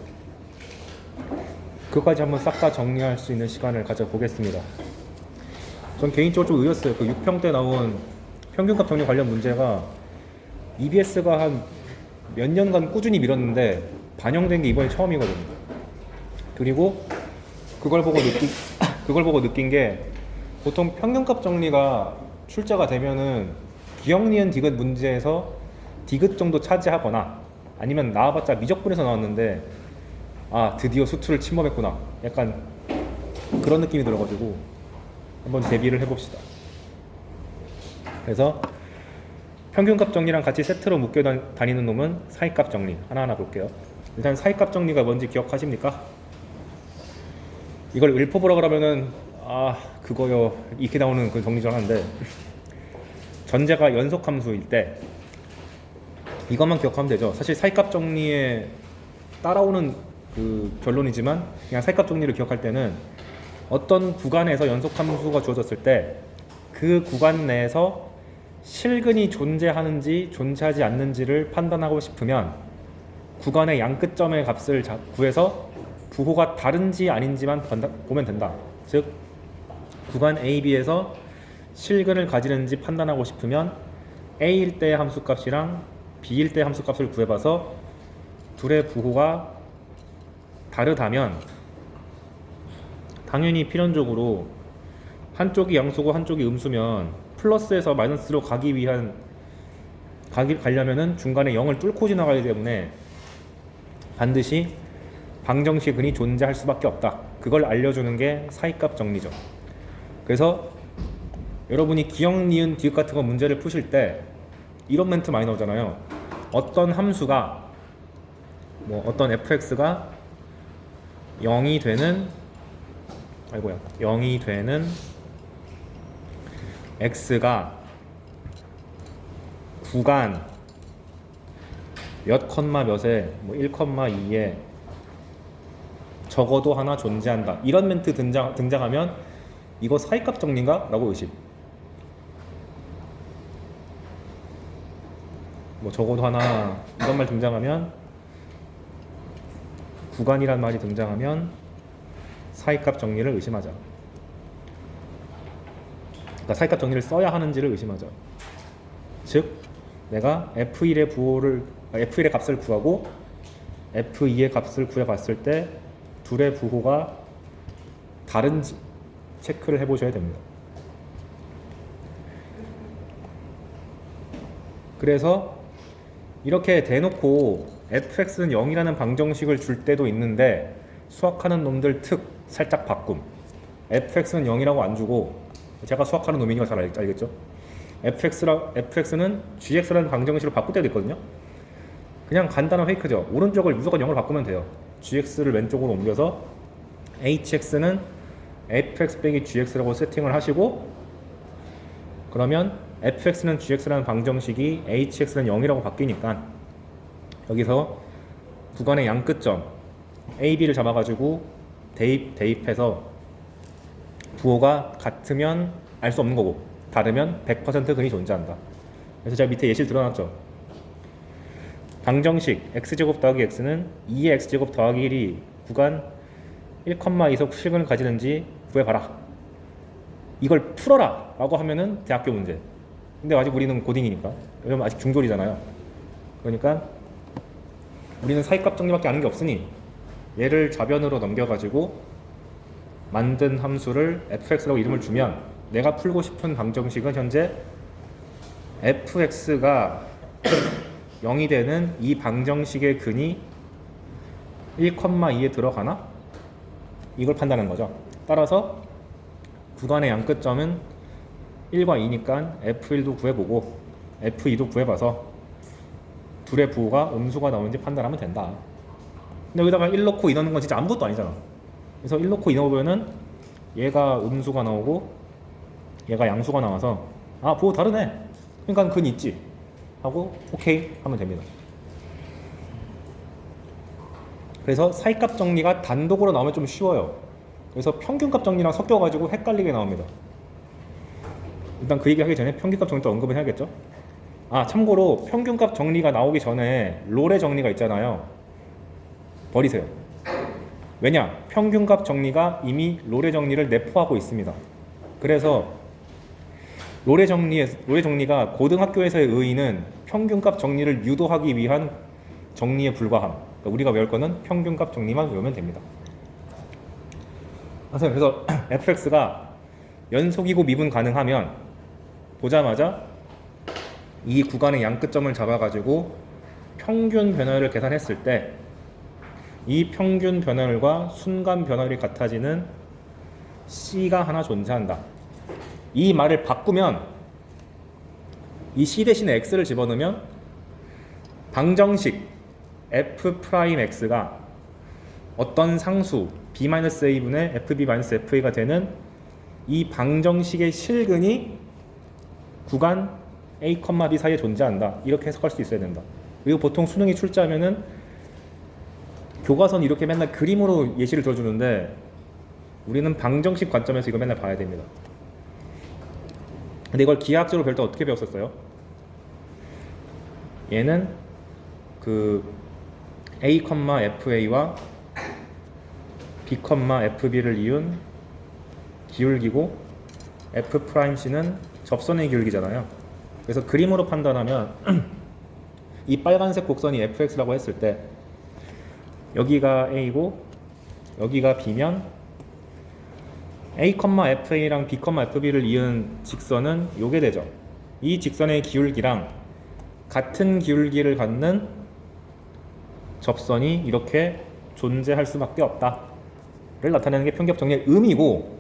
그거까지 한번 싹 다 정리할 수 있는 시간을 가져보겠습니다. 전 개인적으로 좀 의였어요. 그 6평 때 나온 평균값 정리 관련 문제가 EBS가 한 몇 년간 꾸준히 밀었는데 반영된 게 이번이 처음이거든요. 그리고 그걸 보고 느낀 게 보통 평균값 정리가 출제가 되면은 기억, 니은, 디귿 문제에서 디귿 정도 차지하거나 아니면 나와봤자 미적분에서 나왔는데 아 드디어 수투를 침범했구나 약간 그런 느낌이 들어가지고 한번 대비를 해봅시다. 그래서 평균값 정리랑 같이 세트로 묶여 다니는 놈은 사이값 정리 하나하나 볼게요. 일단 사이값 정리가 뭔지 기억하십니까? 이걸 읊어보라 그러면은 그거요 이렇게 나오는 그 정리 줄 알았는데 전제가 연속함수일 때 이것만 기억하면 되죠. 사실 사이값 정리에 따라오는 그 결론이지만 그냥 사이값 정리를 기억할 때는 어떤 구간에서 연속함수가 주어졌을 때 그 구간 내에서 실근이 존재하는지 존재하지 않는지를 판단하고 싶으면 구간의 양끝점의 값을 구해서 부호가 다른지 아닌지만 보면 된다. 즉 구간 A, B에서 실근을 가지는지 판단하고 싶으면 A일 때의 함수값이랑 B일 때의 함수값을 구해봐서 둘의 부호가 다르다면 당연히 필연적으로 한쪽이 양수고 한쪽이 음수면 플러스에서 마이너스로 가려면은 중간에 0을 뚫고 지나가기 때문에 반드시 방정식근이 존재할 수밖에 없다. 그걸 알려주는 게 사이값 정리죠. 그래서 여러분이 기역, 니은, 디귿 같은 거 문제를 푸실 때 이런 멘트 많이 나오잖아요. 어떤 함수가 어떤 fx가 0이 되는 x가 구간 몇 컴마 몇에 1,2에 적어도 하나 존재한다. 이런 멘트 등장하면 이거 사이값 정리인가? 라고 의심. 적어도 하나 이런 말 등장하면 구간이란 말이 등장하면 사이값 정리를 의심하자. 그러니까 사이값 정리를 써야 하는지를 의심하자. 즉 내가 F1의 값을 구하고 F2의 값을 구해봤을 때 둘의 부호가 다른지 체크를 해보셔야 됩니다. 그래서 이렇게 대놓고 fx는 0이라는 방정식을 줄 때도 있는데 수학하는 놈들 특 살짝 바꿈. fx는 0이라고 안 주고, 제가 수학하는 놈이니까 잘 알겠죠? fx는 gx라는 방정식으로 바꿀 때도 있거든요. 그냥 간단한 페이크죠. 오른쪽을 무조건 0으로 바꾸면 돼요. gx를 왼쪽으로 옮겨서 hx는 fx 빼기 gx라고 세팅을 하시고, 그러면 fx는 gx라는 방정식이 hx는 0이라고 바뀌니까 여기서 구간의 양끝점 a, b를 잡아가지고 대입해서 부호가 같으면 알 수 없는 거고 다르면 100% 근이 존재한다. 그래서 제가 밑에 예시를 드러놨죠. 방정식 x제곱 더하기 x는 2의 x제곱 더하기 1이 구간 1,2석 실근을 가지는지 구해봐라. 이걸 풀어라 라고 하면은 대학교 문제. 근데 아직 우리는 고딩이니까, 왜냐면 아직 중졸이잖아요. 그러니까 우리는 사이값 정리밖에 아는 게 없으니 얘를 좌변으로 넘겨가지고 만든 함수를 fx라고 이름을 주면 내가 풀고 싶은 방정식은 현재 fx가 0이 되는 이 방정식의 근이 1,2에 들어가나? 이걸 판단하는 거죠. 따라서 구간의 양끝점은 1과 2니까 f1도 구해보고 f2도 구해봐서 둘의 부호가 음수가 나오는지 판단하면 된다. 근데 여기다가 1 넣고 2 넣는 건 진짜 아무것도 아니잖아. 그래서 1 넣고 2 넣으면은 얘가 음수가 나오고 얘가 양수가 나와서 아, 부호 다르네. 그러니까 근 있지 하고 오케이 하면 됩니다. 그래서 사이값 정리가 단독으로 나오면 좀 쉬워요. 그래서 평균값 정리랑 섞여가지고 헷갈리게 나옵니다. 일단 그 얘기 하기 전에 평균값 정리도 언급을 해야겠죠. 아, 참고로 평균값 정리가 나오기 전에 롤의 정리가 있잖아요. 버리세요. 왜냐? 평균값 정리가 이미 롤의 정리를 내포하고 있습니다. 그래서 롤의 정리가 고등학교에서의 의의는 평균값 정리를 유도하기 위한 정리에 불과함. 그러니까 우리가 외울 거는 평균값 정리만 외우면 됩니다. 그래서 fx가 연속이고 미분 가능하면 보자마자 이 구간의 양끝점을 잡아가지고 평균 변화율을 계산했을 때 이 평균 변화율과 순간 변화율이 같아지는 C가 하나 존재한다. 이 말을 바꾸면 이 C 대신에 X를 집어넣으면 방정식 F'X가 어떤 상수 B-A분의 FB-FA가 되는 이 방정식의 실근이 구간 A, B 사이에 존재한다. 이렇게 해석할 수 있어야 된다. 그리고 보통 수능이 출제하면은 교과서는 이렇게 맨날 그림으로 예시를 들어주는데 우리는 방정식 관점에서 이거 맨날 봐야 됩니다. 근데 이걸 기하학적으로 배울 때 어떻게 배웠었어요? 얘는 그 a, fa와 b, fb를 이은 기울기고 f'c는 접선의 기울기잖아요. 그래서 그림으로 판단하면 이 빨간색 곡선이 fx라고 했을 때 여기가 a고 여기가 b면 a, fa랑 b, fb를 이은 직선은 요게 되죠. 이 직선의 기울기랑 같은 기울기를 갖는 접선이 이렇게 존재할 수밖에 없다를 나타내는 게 평균값 정리의 의미고,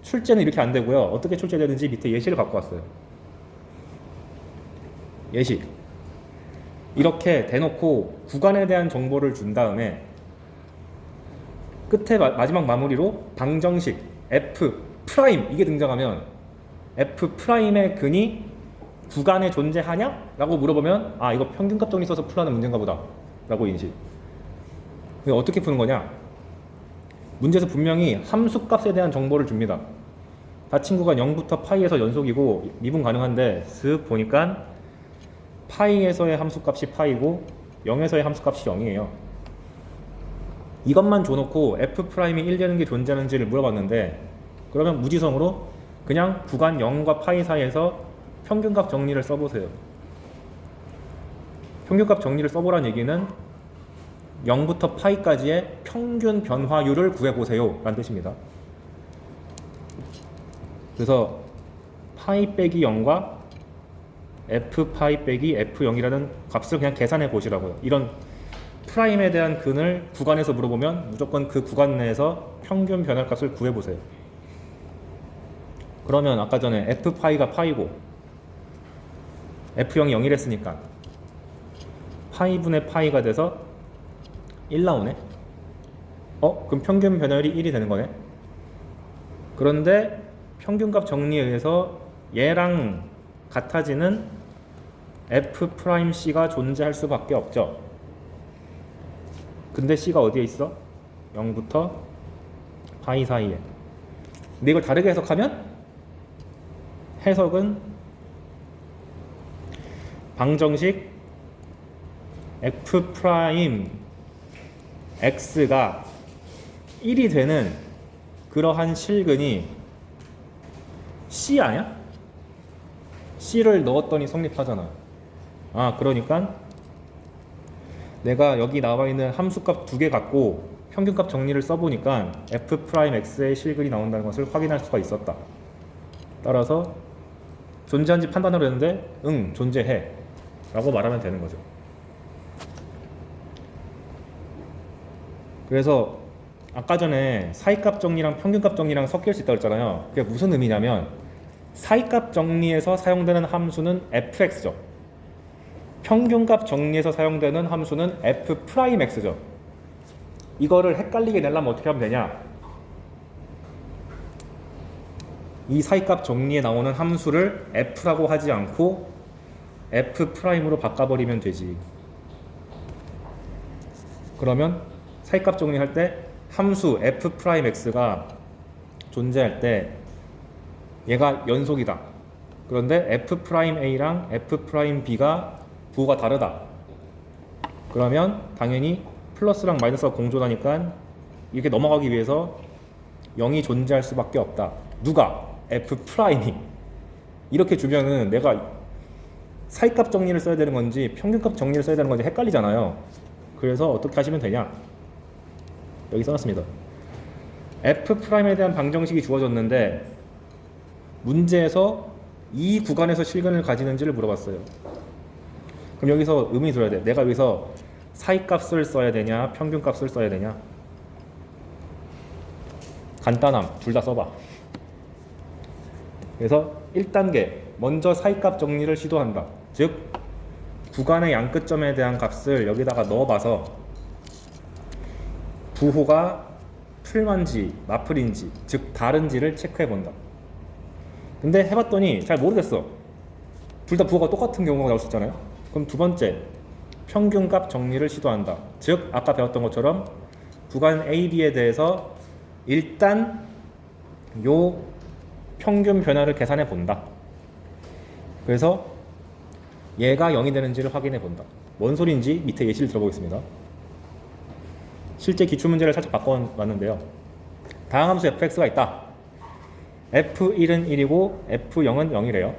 출제는 이렇게 안 되고요. 어떻게 출제되는지 밑에 예시를 갖고 왔어요. 예시. 이렇게 대놓고 구간에 대한 정보를 준 다음에 끝에 마지막 마무리로 방정식 f 프라임 이게 등장하면 f 프라임의 근이 구간에 존재하냐? 라고 물어보면 아, 이거 평균값 정리 써서 풀라는 문제인가 보다 라고 인식. 어떻게 푸는 거냐? 문제에서 분명히 함수값에 대한 정보를 줍니다. 다 친구가 0부터 파이에서 연속이고 미분 가능한데 쓱 보니까 파이에서의 함수값이 파이고 0에서의 함수값이 0이에요. 이것만 줘놓고 f'이 1 되는 게 존재하는지를 물어봤는데, 그러면 무지성으로 그냥 구간 0과 파이 사이에서 평균값 정리를 써보세요. 평균값 정리를 써보란 얘기는 0부터 파이까지의 평균 변화율을 구해보세요 라는 뜻입니다. 그래서 파이 빼기 0과 f 파이 빼기 f0이라는 값을 그냥 계산해 보시라고요. 이런 프라임에 대한 근을 구간에서 물어보면 무조건 그 구간 내에서 평균 변화값을 구해보세요. 그러면 아까 전에 f 파이가 파이고 f0이 0이랬으니까 파이분의 파이가 돼서 1 나오네. 그럼 평균 변화율이 1이 되는 거네. 그런데 평균값 정리에 의해서 얘랑 같아지는 f'c가 존재할 수밖에 없죠. 근데 c가 어디에 있어? 0부터 파이 사이에. 근데 이걸 다르게 해석하면 해석은 방정식 f'x가 1이 되는 그러한 실근이 C 아니야? C를 넣었더니 성립하잖아. 그러니까 내가 여기 나와 있는 함수값 2개 갖고 평균값 정리를 써보니까 f'x의 실근이 나온다는 것을 확인할 수가 있었다. 따라서 존재한지 판단을 했는데 응, 존재해 라고 말하면 되는 거죠. 그래서 아까 전에 사이값 정리랑 평균값 정리랑 섞일 수 있다고 했잖아요. 그게 무슨 의미냐면 사이값 정리에서 사용되는 함수는 fx죠. 평균값 정리에서 사용되는 함수는 f'x죠. 이거를 헷갈리게 내려면 어떻게 하면 되냐? 이 사이값 정리에 나오는 함수를 f라고 하지 않고 f'으로 바꿔버리면 되지. 그러면 사이값 정리할 때 함수 f'x가 존재할 때 얘가 연속이다. 그런데 f'a랑 f'b가 부호가 다르다. 그러면 당연히 플러스랑 마이너스가 공존하니까 이렇게 넘어가기 위해서 0이 존재할 수밖에 없다. 누가? f'이. 이렇게 주면은 내가 사이값 정리를 써야 되는 건지 평균값 정리를 써야 되는 건지 헷갈리잖아요. 그래서 어떻게 하시면 되냐? 여기 써놨습니다. f'에 대한 방정식이 주어졌는데 문제에서 이 구간에서 실근을 가지는지를 물어봤어요. 그럼 여기서 의미 들어야 돼. 내가 여기서 사이값을 써야 되냐 평균값을 써야 되냐. 간단함 둘 다 써봐. 그래서 1단계 먼저 사이값 정리를 시도한다. 즉 구간의 양끝점에 대한 값을 여기다가 넣어봐서 부호가 풀만지 마플인지 즉 다른지를 체크해본다. 근데 해봤더니 잘 모르겠어. 둘 다 부호가 똑같은 경우가 나올 수 있잖아요. 그럼 두 번째 평균값 정리를 시도한다. 즉 아까 배웠던 것처럼 구간 A, B에 대해서 일단 요 평균 변화를 계산해 본다. 그래서 얘가 0이 되는지를 확인해 본다. 뭔 소리인지 밑에 예시를 들어보겠습니다. 실제 기출문제를 살짝 바꿔봤는데요. 다항 함수 fx가 있다. f1은 1이고 f0은 0이래요.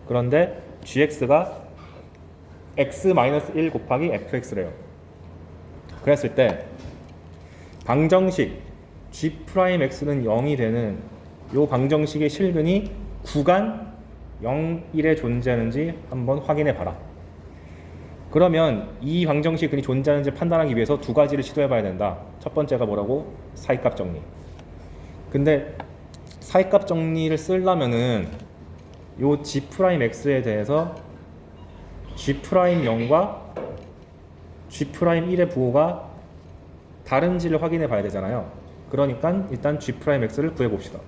그런데 gx가 x-1 곱하기 fx래요. 그랬을 때 방정식 g'x는 0이 되는 요 방정식의 실근이 구간 0, 1에 존재하는지 한번 확인해 봐라. 그러면 이 방정식 근이 존재하는지 판단하기 위해서 두 가지를 시도해 봐야 된다. 첫 번째가 뭐라고? 사이값 정리. 근데 사이값 정리를 쓰려면은 요 g'x에 대해서 g'0과 g'1의 부호가 다른지를 확인해 봐야 되잖아요. 그러니까 일단 g'x를 구해 봅시다.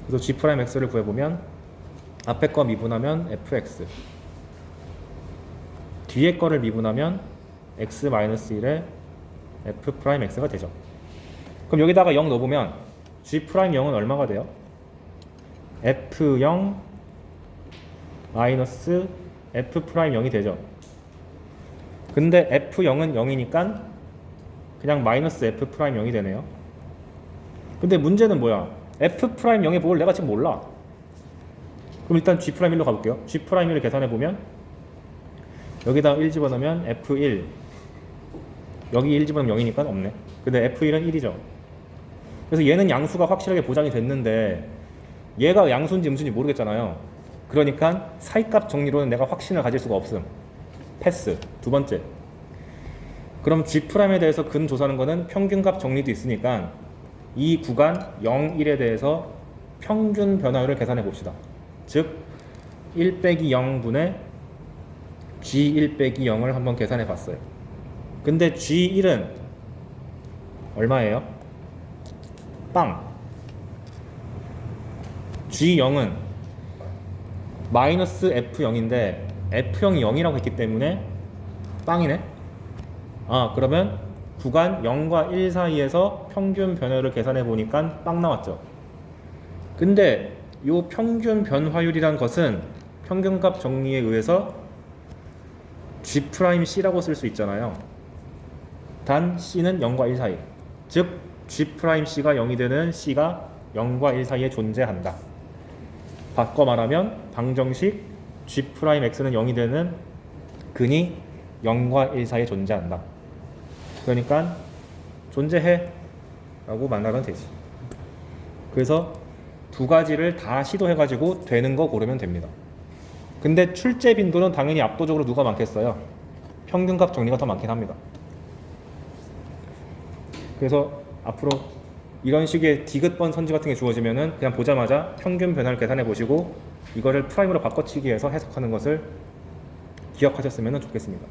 그래서 g'x를 구해 보면 앞에 거 미분하면 fx, 뒤에 거를 미분하면 x-1의 f'x가 되죠. 그럼 여기다가 0 넣어보면 g'0은 얼마가 돼요? f0 마이너스 f'0이 되죠. 근데 f0은 0이니까 그냥 마이너스 f'0이 되네요. 근데 문제는 뭐야? f'0의 부호를 내가 지금 몰라. 그럼 일단 g'1로 가볼게요. g'1을 계산해보면 여기다 1 집어넣으면 f1, 여기 1 집어넣으면 0이니까 없네. 근데 f1은 1이죠. 그래서 얘는 양수가 확실하게 보장이 됐는데 얘가 양수인지 음수인지 모르겠잖아요. 그러니까 사이값 정리로는 내가 확신을 가질 수가 없음. 패스. 두 번째. 그럼 G'에 대해서 근 조사하는 거는 평균값 정리도 있으니까 이 구간 0, 1에 대해서 평균 변화율을 계산해 봅시다. 즉 1 빼기 0분의 G1 빼기 0을 한번 계산해 봤어요. 근데 G1은 얼마예요? 빵. G0은 마이너스 F0인데 F0이 0이라고 했기 때문에 빵이네. 그러면 구간 0과 1 사이에서 평균 변화율을 계산해 보니까 빵 나왔죠. 근데 이 평균 변화율이란 것은 평균값 정리에 의해서 G'C라고 쓸 수 있잖아요. 단 C는 0과 1 사이. 즉 G'C가 0이 되는 C가 0과 1 사이에 존재한다. 바꿔 말하면 방정식 G'X는 0이 되는 근이 0과 1 사이에 존재한다. 그러니까 존재해 라고 말하면 되지. 그래서 두 가지를 다 시도해 가지고 되는 거 고르면 됩니다. 근데 출제 빈도는 당연히 압도적으로 누가 많겠어요? 평균값 정리가 더 많긴 합니다. 그래서 앞으로 이런 식의 디귿번 선지 같은 게 주어지면은 그냥 보자마자 평균 변화를 계산해 보시고 이거를 프라임으로 바꿔치기 해서 해석하는 것을 기억하셨으면 좋겠습니다.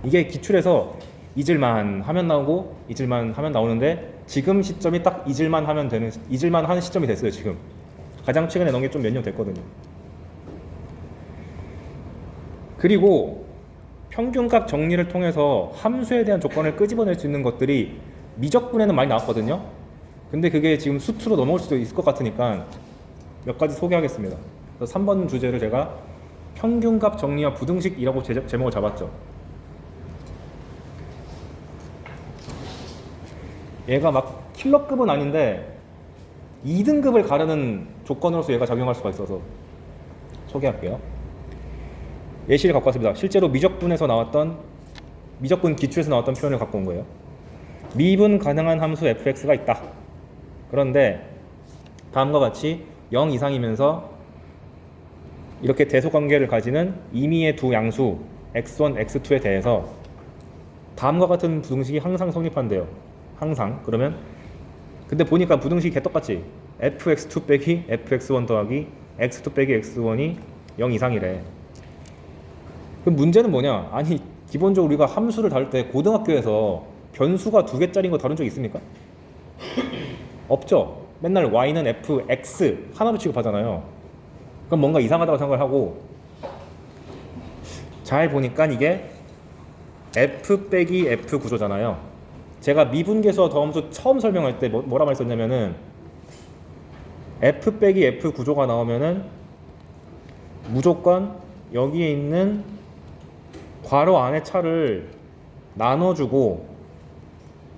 이게 기출에서 잊을만 하면 나오고 잊을만 하면 나오는데 지금 시점이 딱 잊을만 하는 시점이 됐어요. 지금 가장 최근에 넣은 게 좀 몇 년 됐거든요. 그리고 평균값 정리를 통해서 함수에 대한 조건을 끄집어낼 수 있는 것들이 미적분에는 많이 나왔거든요. 근데 그게 지금 수투로 넘어올 수도 있을 것 같으니까 몇 가지 소개하겠습니다. 그래서 3번 주제를 제가 평균값 정리와 부등식이라고 제목을 잡았죠. 얘가 막 킬러급은 아닌데 2등급을 가르는 조건으로서 얘가 작용할 수가 있어서 소개할게요. 예시를 갖고 왔습니다. 실제로 미적분에서 나왔던 미적분 기출에서 나왔던 표현을 갖고 온 거예요. 미분 가능한 함수 fx가 있다. 그런데 다음과 같이 0 이상이면서 이렇게 대소관계를 가지는 임의의 두 양수 x1, x2에 대해서 다음과 같은 부등식이 항상 성립한대요. 항상. 그러면 근데 보니까 부등식이 개떡같지. fx2 빼기 fx1 더하기 x2 빼기 x1이 0 이상이래. 그럼 문제는 뭐냐? 아니 기본적으로 우리가 함수를 다룰 때 고등학교에서 변수가 두 개짜리인 거 다룬 적 있습니까? 없죠. 맨날 y는 fx 하나로 취급하잖아요. 그럼 뭔가 이상하다고 생각을 하고 잘 보니까 이게 f 빼기 f 구조잖아요. 제가 미분계수와 더함수 처음 설명할 때 뭐라 말했었냐면은 f 빼기 f 구조가 나오면은 무조건 여기에 있는 괄호 안의 차를 나눠주고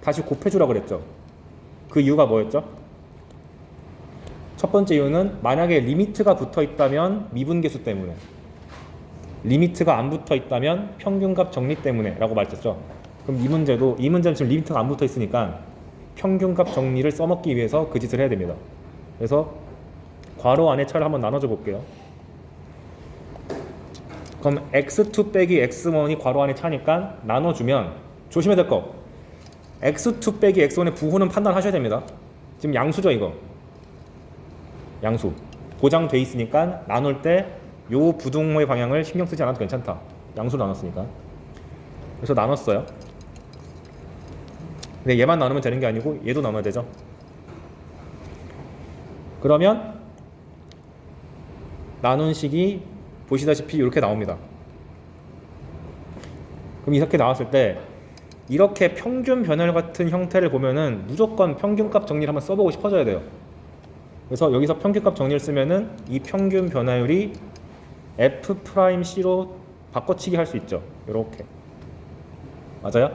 다시 곱해주라 그랬죠. 그 이유가 뭐였죠? 첫 번째 이유는 만약에 리미트가 붙어 있다면 미분계수 때문에, 리미트가 안 붙어 있다면 평균값 정리 때문에 라고 말했죠. 그럼 이 문제는 지금 리미트가 안 붙어 있으니까 평균값 정리를 써먹기 위해서 그 짓을 해야 됩니다. 그래서 괄호 안의 차를 한번 나눠줘 볼게요. 그럼 x2 빼기 x1이 괄호 안의 차니까 나눠주면 조심해야 될 거, x2 빼기 x1의 부호는 판단하셔야 됩니다. 지금 양수죠 이거. 양수 보장돼 있으니까 나눌 때 요 부등호의 방향을 신경 쓰지 않아도 괜찮다. 양수로 나눴으니까. 그래서 나눴어요. 근데 얘만 나누면 되는 게 아니고 얘도 나눠야 되죠. 그러면 나눈 식이 보시다시피 이렇게 나옵니다. 그럼 이렇게 나왔을 때 이렇게 평균 변열 같은 형태를 보면은 무조건 평균값 정리를 한번 써보고 싶어져야 돼요. 그래서 여기서 평균값 정리를 쓰면은 이 평균 변화율이 F'C로 바꿔치기 할 수 있죠. 이렇게. 맞아요?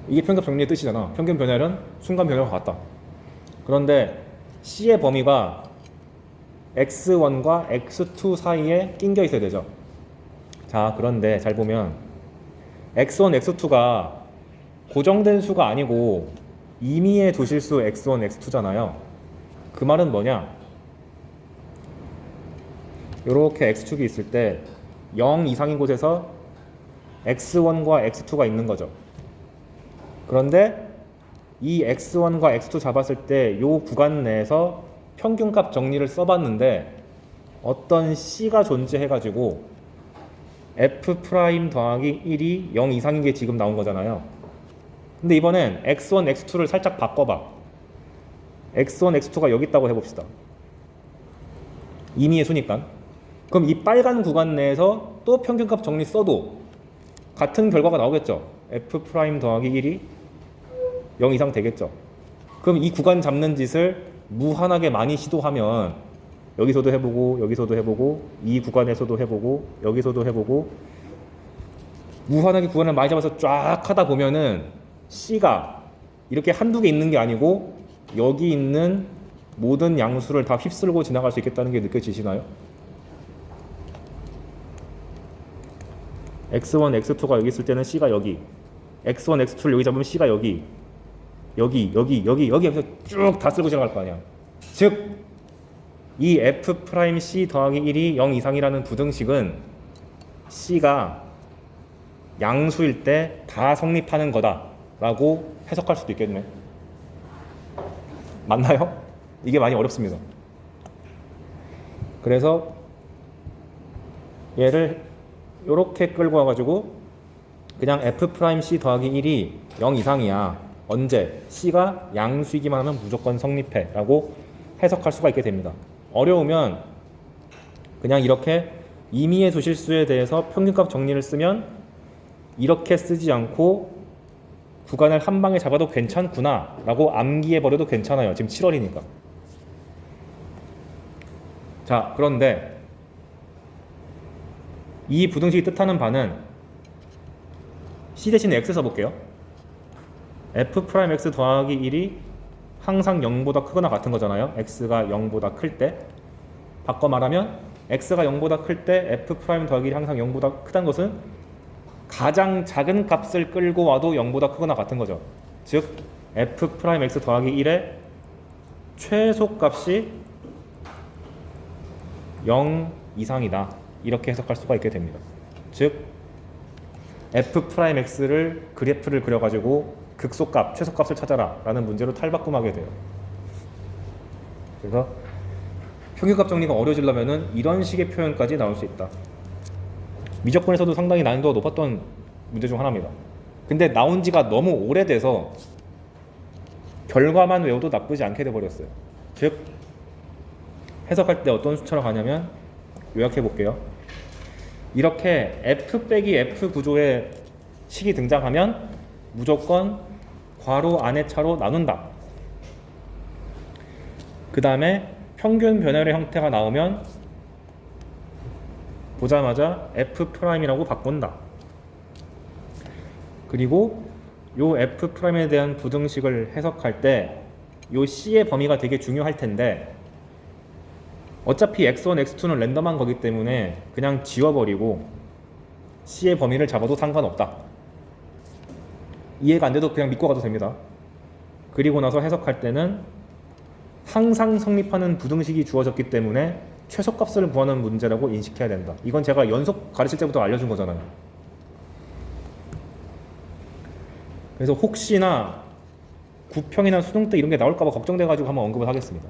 이게 평균값 정리의 뜻이잖아. 평균 변화율은 순간 변화율과 같다. 그런데 C의 범위가 x1과 x2 사이에 낑겨 있어야 되죠. 자, 그런데 잘 보면 x1, x2가 고정된 수가 아니고 임의의 두실수 x1, x2잖아요. 그 말은 뭐냐? 이렇게 x축이 있을 때 0 이상인 곳에서 x1과 x2가 있는 거죠. 그런데 이 x1과 x2 잡았을 때 이 구간 내에서 평균값 정리를 써봤는데 어떤 c가 존재해가지고 f' 더하기 1이 0 이상인 게 지금 나온 거잖아요. 근데 이번엔 x1, x2를 살짝 바꿔봐. x1, x2가 여기 있다고 해봅시다. 임의의 수니까. 그럼 이 빨간 구간 내에서 또 평균값 정리 써도 같은 결과가 나오겠죠. f' 더하기 1이 0 이상 되겠죠. 그럼 이 구간 잡는 짓을 무한하게 많이 시도하면 여기서도 해보고 여기서도 해보고 이 구간에서도 해보고 여기서도 해보고 무한하게 구간을 많이 잡아서 쫙 하다 보면은 C가 이렇게 한두 개 있는 게 아니고 여기 있는 모든 양수를 다 휩쓸고 지나갈 수 있겠다는 게 느껴지시나요? x1, x2가 여기 있을 때는 C가 여기, x1, x2를 여기 잡으면 C가 여기 여기서 쭉 다 쓸고 지나갈 거 아니야. 즉, 이 F'C 더하기 1이 0 이상이라는 부등식은 C가 양수일 때 다 성립하는 거다라고 해석할 수도 있겠네. 맞나요? 이게 많이 어렵습니다. 그래서 얘를 이렇게 끌고 와가지고 그냥 F'C 더하기 1이 0 이상이야. 언제? C가 양수이기만 하면 무조건 성립해 라고 해석할 수가 있게 됩니다. 어려우면 그냥 이렇게 임의의 두실수에 대해서 평균값 정리를 쓰면 이렇게 쓰지 않고 구간을 한 방에 잡아도 괜찮구나 라고 암기해버려도 괜찮아요. 지금 7월이니까. 자, 그런데 이 부등식이 뜻하는 바는 C 대신에 X 써볼게요. F'X 더하기 1이 항상 0보다 크거나 같은 거잖아요. X가 0보다 클 때. 바꿔 말하면 X가 0보다 클 때 F' 더하기 1이 항상 0보다 크다는 것은 가장 작은 값을 끌고 와도 0보다 크거나 같은 거죠. 즉 F'X 더하기 1의 최소값이 0 이상이다. 이렇게 해석할 수가 있게 됩니다. 즉 F'X를 그래프를 그려가지고 극소값, 최소값을 찾아라 라는 문제로 탈바꿈하게 돼요. 그래서 평균값 정리가 어려워지려면 이런 식의 표현까지 나올 수 있다. 미적분에서도 상당히 난이도가 높았던 문제 중 하나입니다. 근데 나온 지가 너무 오래돼서 결과만 외워도 나쁘지 않게 돼버렸어요. 즉 해석할 때 어떤 수처럼 가냐면 요약해 볼게요. 이렇게 F 빼기 F 구조의 식이 등장하면 무조건 괄호 안의 차로 나눈다. 그 다음에 평균 변열의 형태가 나오면 보자마자 F'이라고 바꾼다. 그리고 요 F'에 대한 부등식을 해석할 때 요 C의 범위가 되게 중요할 텐데 어차피 X1, X2는 랜덤한 거기 때문에 그냥 지워버리고 C의 범위를 잡아도 상관없다. 이해가 안 돼도 그냥 믿고 가도 됩니다. 그리고 나서 해석할 때는 항상 성립하는 부등식이 주어졌기 때문에 최소값을 구하는 문제라고 인식해야 된다. 이건 제가 연속 가르칠 때부터 알려준 거잖아요. 그래서 혹시나 구평이나 수능 때 이런 게 나올까봐 걱정돼가지고 한번 언급을 하겠습니다.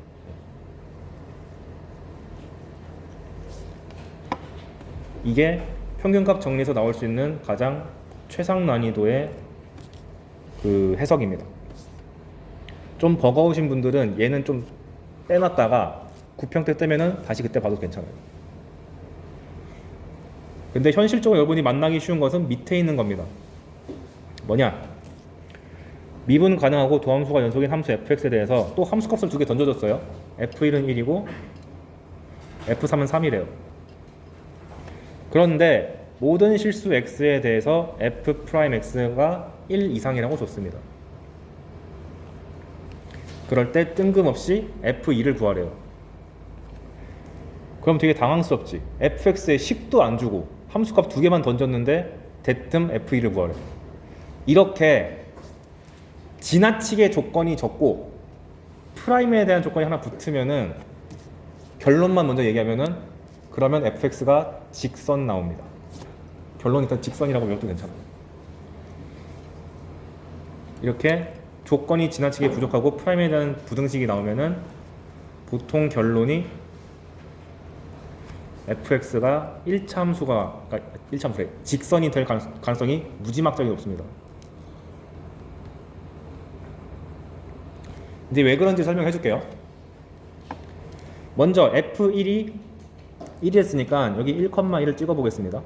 이게 평균값 정리에서 나올 수 있는 가장 최상 난이도의 그 해석입니다. 좀 버거우신 분들은 얘는 좀 빼놨다가 구평 때 뜨면은 다시 그때 봐도 괜찮아요. 근데 현실적으로 여러분이 만나기 쉬운 것은 밑에 있는 겁니다. 뭐냐? 미분 가능하고 도함수가 연속인 함수 fx에 대해서 또 함수값을 두 개 던져줬어요. f1은 1이고 f3은 3이래요. 그런데 모든 실수 x에 대해서 f'x가 1 이상이라고 줬습니다. 그럴 때 뜬금없이 f2를 구하래요. 그럼 되게 당황스럽지. fx에 식도 안 주고 함수값 두 개만 던졌는데 대뜸 f2를 구하래. 이렇게 지나치게 조건이 적고 프라임에 대한 조건이 하나 붙으면은 결론만 먼저 얘기하면은 그러면 fx가 직선 나옵니다. 결론 일단 직선이라고 외워도 괜찮아요. 이렇게 조건이 지나치게 부족하고 프라임에 대한 부등식이 나오면은 보통 결론이 fx가 1차 함수가 그러니까 1차 함수래 직선이 될 가능성이 무지막지하게 높습니다. 이제 왜 그런지 설명해 줄게요. 먼저 f1이 1이 했으니까 여기 1,1을 찍어 보겠습니다.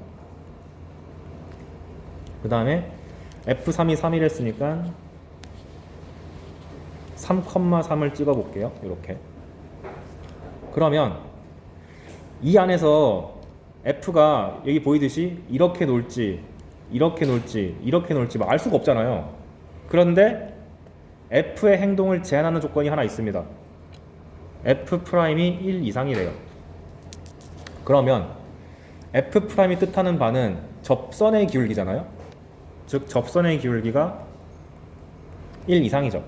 그 다음에 f3이 3일 했으니까 3,3을 찍어 볼게요. 이렇게. 그러면 이 안에서 f가 여기 보이듯이 이렇게 놀지 이렇게 놀지 이렇게 놀지 막 알 수가 없잖아요. 그런데 f의 행동을 제한하는 조건이 하나 있습니다. f'이 1 이상이래요. 그러면 f'이 뜻하는 바는 접선의 기울기잖아요. 즉 접선의 기울기가 1 이상이죠.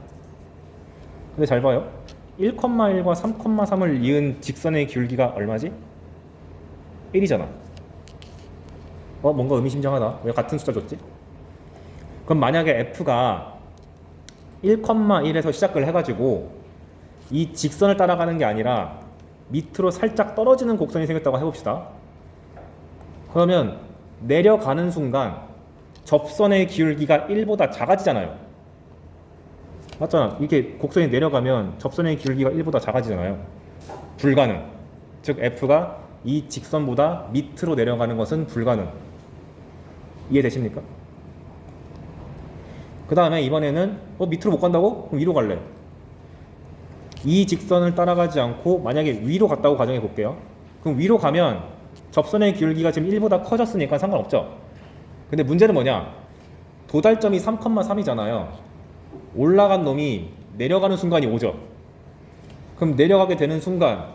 근데 잘 봐요. 1,1과 3,3을 이은 직선의 기울기가 얼마지? 1이잖아. 뭔가 의미심장하다. 왜 같은 숫자 줬지? 그럼 만약에 f가 1,1에서 시작을 해가지고 이 직선을 따라가는 게 아니라 밑으로 살짝 떨어지는 곡선이 생겼다고 해봅시다. 그러면 내려가는 순간 접선의 기울기가 1보다 작아지잖아요. 맞잖아. 이렇게 곡선이 내려가면 접선의 기울기가 1보다 작아지잖아요. 불가능. 즉 f가 이 직선보다 밑으로 내려가는 것은 불가능. 이해되십니까? 그 다음에 이번에는 밑으로 못 간다고? 그럼 위로 갈래. 이 직선을 따라가지 않고 만약에 위로 갔다고 가정해 볼게요. 그럼 위로 가면 접선의 기울기가 지금 1보다 커졌으니까 상관없죠. 근데 문제는 뭐냐? 도달점이 3,3이잖아요. 올라간 놈이 내려가는 순간이 오죠. 그럼 내려가게 되는 순간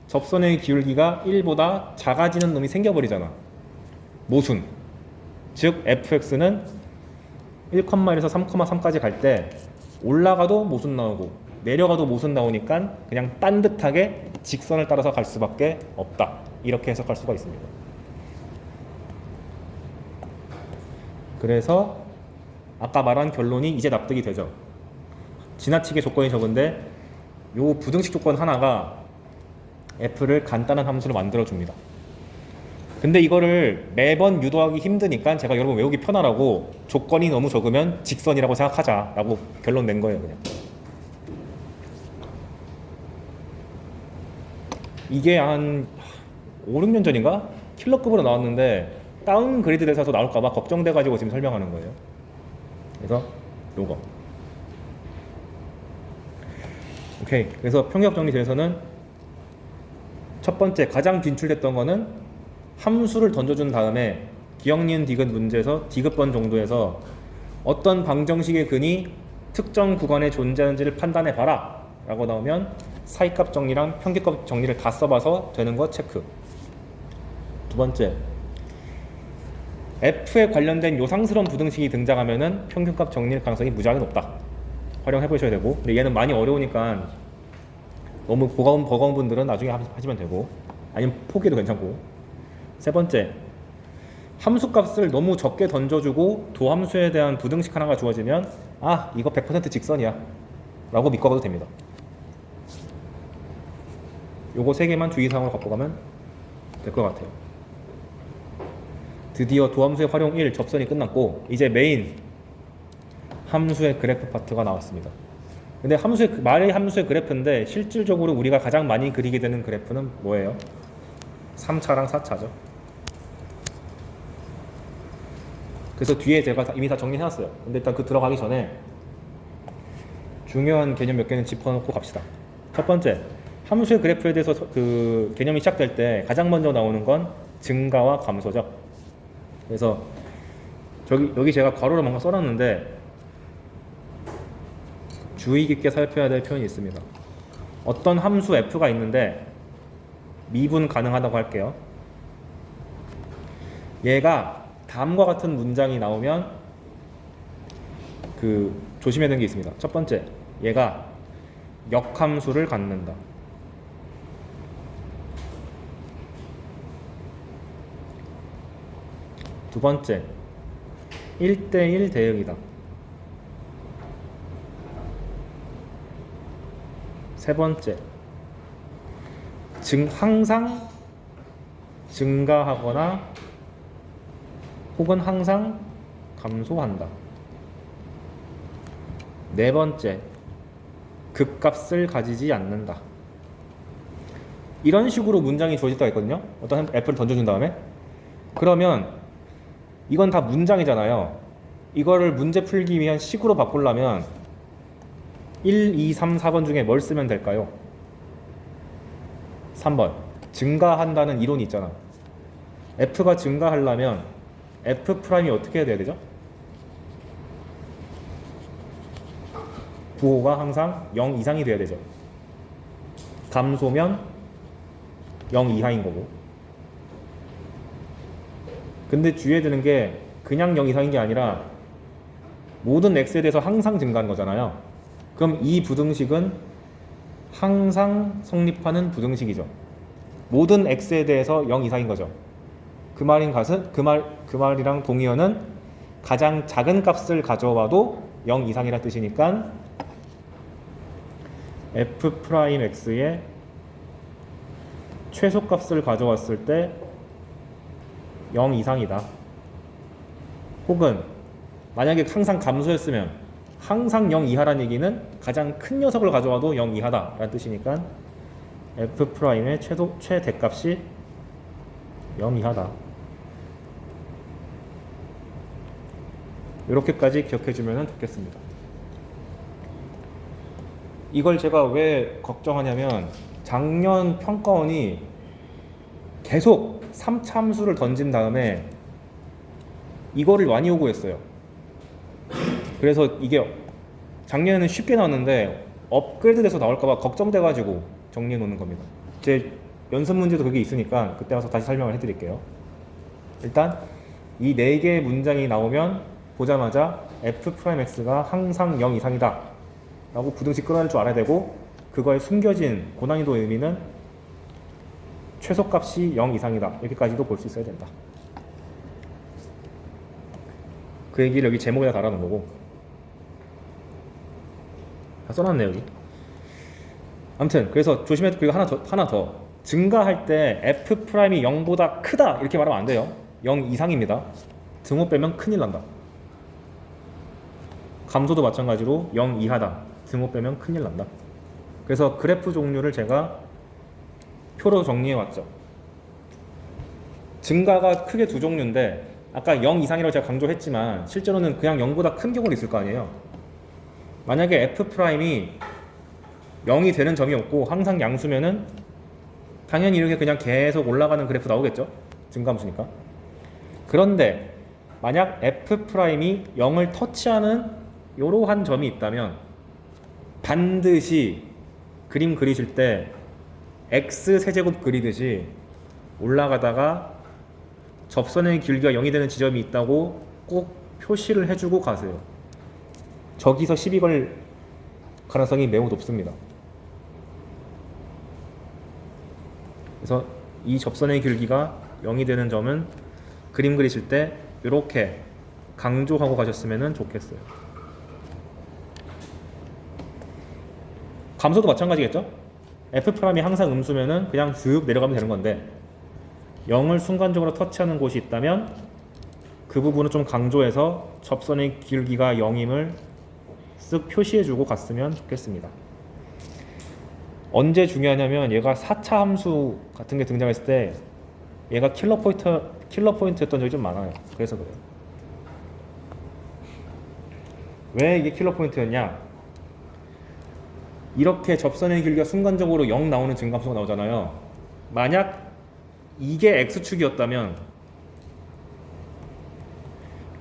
접선의 기울기가 1보다 작아지는 놈이 생겨버리잖아. 모순. 즉 fx는 1,1에서 3,3까지 갈 때 올라가도 모순 나오고 내려가도 모순 나오니까 그냥 딴듯하게 직선을 따라서 갈 수밖에 없다. 이렇게 해석할 수가 있습니다. 그래서 아까 말한 결론이 이제 납득이 되죠. 지나치게 조건이 적은데 요 부등식 조건 하나가 f를 간단한 함수로 만들어 줍니다. 근데 이거를 매번 유도하기 힘드니까 제가 여러분 외우기 편하라고 조건이 너무 적으면 직선이라고 생각하자라고 결론 낸 거예요. 그냥 이게 한 5, 6년 전인가? 킬러급으로 나왔는데 다운그레이드 돼서 나올까봐 걱정돼가지고 지금 설명하는 거예요. 그래서 요거. 오케이. 그래서 평균값 정리에서는 첫 번째 가장 빈출됐던 거는 함수를 던져준 다음에 기억, 니은, 디귿 문제에서 디귿번 정도에서 어떤 방정식의 근이 특정 구간에 존재하는지를 판단해 봐라 라고 나오면 사이값 정리랑 평균값 정리를 다 써봐서 되는 거 체크. 두 번째, F에 관련된 요상스러운 부등식이 등장하면은 평균값 정리일 가능성이 무지하게 높다. 활용해 보셔야 되고, 근데 얘는 많이 어려우니까 너무 버거운 분들은 나중에 하시면 되고, 아니면 포기해도 괜찮고. 세 번째, 함수 값을 너무 적게 던져주고 도함수에 대한 부등식 하나가 주어지면 아, 이거 100% 직선이야 라고 믿고 가도 됩니다. 요거 세 개만 주의사항으로 갖고 가면 될 것 같아요. 드디어 도함수의 활용 1 접선이 끝났고 이제 메인 함수의 그래프 파트가 나왔습니다. 근데 말이 함수의 그래프인데 실질적으로 우리가 가장 많이 그리게 되는 그래프는 뭐예요? 3차랑 4차죠. 그래서 뒤에 제가 이미 다 정리해놨어요. 근데 일단 그 들어가기 전에 중요한 개념 몇 개는 짚어놓고 갑시다. 첫 번째, 함수의 그래프에 대해서 그 개념이 시작될 때 가장 먼저 나오는 건 증가와 감소죠. 그래서 여기 제가 괄호로 뭔가 써놨는데 주의 깊게 살펴야 될 표현이 있습니다. 어떤 함수 f가 있는데 미분 가능하다고 할게요. 얘가 다음과 같은 문장이 나오면 조심해야 되는 게 있습니다. 첫 번째, 얘가 역함수를 갖는다. 두 번째, 1대1 대응이다. 세 번째, 항상 증가하거나 혹은 항상 감소한다. 네 번째, 극값을 가지지 않는다. 이런 식으로 문장이 주어질 때가 있거든요. 어떤 f를 던져준 다음에 그러면 이건 다 문장이잖아요. 이거를 문제 풀기 위한 식으로 바꾸려면 1, 2, 3, 4번 중에 뭘 쓰면 될까요? 3번, 증가한다는 이론이 있잖아. f가 증가하려면 f'이 어떻게 해야 되죠? 부호가 항상 0 이상이 돼야 되죠. 감소면 0 이하인 거고. 근데 주의해야 되는 게 그냥 0 이상인 게 아니라 모든 x에 대해서 항상 증가하는 거잖아요. 그럼 이 부등식은 항상 성립하는 부등식이죠. 모든 x에 대해서 0 이상인 거죠. 그 말이랑 동의어는 가장 작은 값을 가져와도 0 이상이라 뜻이니까 f'x의 최소값을 가져왔을 때 0 이상이다. 혹은 만약에 항상 감소했으면 항상 0 이하라는 얘기는 가장 큰 녀석을 가져와도 0 이하다 라는 뜻이니까 f'의 최대값이 0 이하다. 이렇게까지 기억해주면 좋겠습니다. 이걸 제가 왜 걱정하냐면 작년 평가원이 계속 3차 함수를 던진 다음에 이거를 많이 요구했어요. 그래서 이게 작년에는 쉽게 나왔는데 업그레이드 돼서 나올까봐 걱정돼가지고 정리해 놓는 겁니다. 제 연습 문제도 그게 있으니까 그때 와서 다시 설명을 해드릴게요. 일단 이 4개의 문장이 나오면 보자마자 f'x가 항상 0 이상이다 라고 부등식 끌어낼 줄 알아야 되고, 그거에 숨겨진 고난이도의 의미는 최소값이 0 이상이다 이렇게까지도 볼 수 있어야 된다. 그 얘기를 여기 제목에다 달아놓은 거고 다 써놨네 여기. 아무튼 그래서 조심해야. 그리고 하나 더 증가할 때 f'이 0보다 크다 이렇게 말하면 안 돼요. 0 이상입니다. 등호 빼면 큰일 난다. 감소도 마찬가지로 0 이하다. 등호 빼면 큰일 난다. 그래서 그래프 종류를 제가 표로 정리해 왔죠. 증가가 크게 두 종류인데 아까 0 이상이라고 제가 강조했지만 실제로는 그냥 0보다 큰 경우도 있을 거 아니에요. 만약에 F'이 0이 되는 점이 없고 항상 양수면은 당연히 이렇게 그냥 계속 올라가는 그래프 나오겠죠. 증가함수니까. 그런데 만약 F'이 0을 터치하는 이러한 점이 있다면 반드시 그림 그리실 때 X 세제곱 그리듯이 올라가다가 접선의 길이가 0이 되는 지점이 있다고 꼭 표시를 해주고 가세요. 저기서 시비 걸 가능성이 매우 높습니다. 그래서 이 접선의 길이가 0이 되는 점은 그림 그리실 때 이렇게 강조하고 가셨으면 좋겠어요. 감소도 마찬가지겠죠? F'이 항상 음수면은 그냥 쓱 내려가면 되는 건데 0을 순간적으로 터치하는 곳이 있다면 그 부분을 좀 강조해서 접선의 길이가 0임을 쓱 표시해주고 갔으면 좋겠습니다. 언제 중요하냐면 얘가 4차 함수 같은 게 등장했을 때 얘가 킬러 포인트였던 적이 좀 많아요. 그래서 그래요. 왜 이게 킬러 포인트였냐? 이렇게 접선의 길이가 순간적으로 0 나오는 증가함수가 나오잖아요. 만약 이게 X축이었다면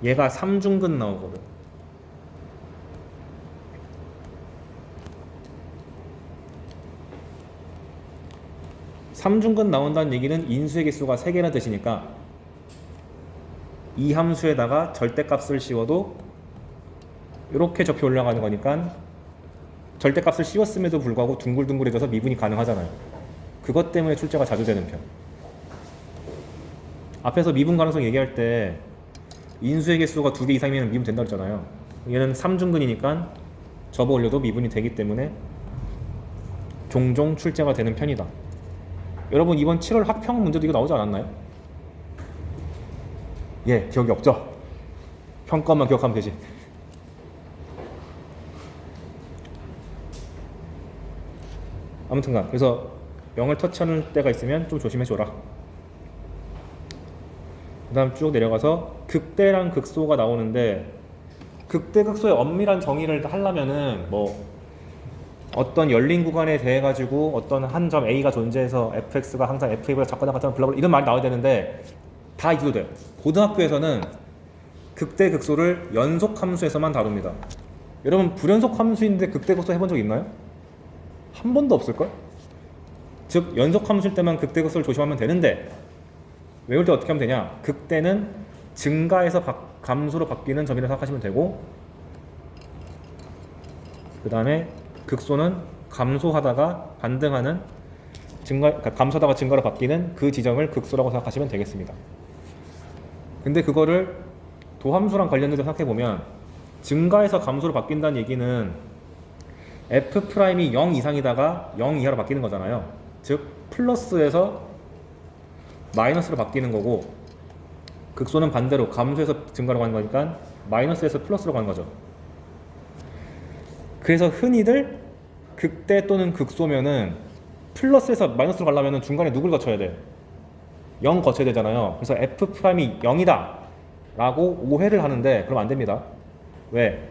얘가 3중근 나오거든. 삼중근 나온다는 얘기는 인수의 개수가 3개나 되시니까 이 함수에다가 절대값을 씌워도 이렇게 접히 올라가는 거니까 절대값을 씌웠음에도 불구하고 둥글둥글해져서 미분이 가능하잖아요. 그것 때문에 출제가 자주 되는 편. 앞에서 미분 가능성 얘기할 때 인수의 개수가 2개 이상이면 미분 된다고 했잖아요. 얘는 3중근이니까 접어 올려도 미분이 되기 때문에 종종 출제가 되는 편이다. 여러분 이번 7월 학평 문제도 이거 나오지 않았나요? 예, 기억이 없죠? 평가만 기억하면 되지. 아무튼간 그래서 0을 터치하는 때가 있으면 좀 조심해줘라. 그 다음 쭉 내려가서 극대랑 극소가 나오는데 극대 극소의 엄밀한 정의를 하려면은 뭐 어떤 열린 구간에 대해 가지고 어떤 한 점 A가 존재해서 fx가 항상 f보다 작거나 같다는 블라블라 이런 말이 나와야 되는데 다 이해도 돼요. 고등학교에서는 극대 극소를 연속 함수에서만 다룹니다. 여러분 불연속 함수인데 극대 극소 해본 적 있나요? 한 번도 없을걸? 즉 연속 함수일 때만 극대 극소를 조심하면 되는데 외울 때 어떻게 하면 되냐? 극대는 증가해서 감소로 바뀌는 점이라고 생각하시면 되고 그 다음에 극소는 감소하다가 반등하는 그러니까 감소하다가 증가로 바뀌는 그 지점을 극소라고 생각하시면 되겠습니다. 근데 그거를 도함수랑 관련돼서 생각해보면 증가해서 감소로 바뀐다는 얘기는 F'이 0 이상이다가 0 이하로 바뀌는 거잖아요. 즉 플러스에서 마이너스로 바뀌는 거고 극소는 반대로 감소해서 증가로 가는 거니까 마이너스에서 플러스로 가는 거죠. 그래서 흔히들 극대 또는 극소면은 플러스에서 마이너스로 가려면 중간에 누굴 거쳐야 돼? 0 거쳐야 되잖아요. 그래서 F'이 0이다 라고 오해를 하는데 그럼 안 됩니다. 왜?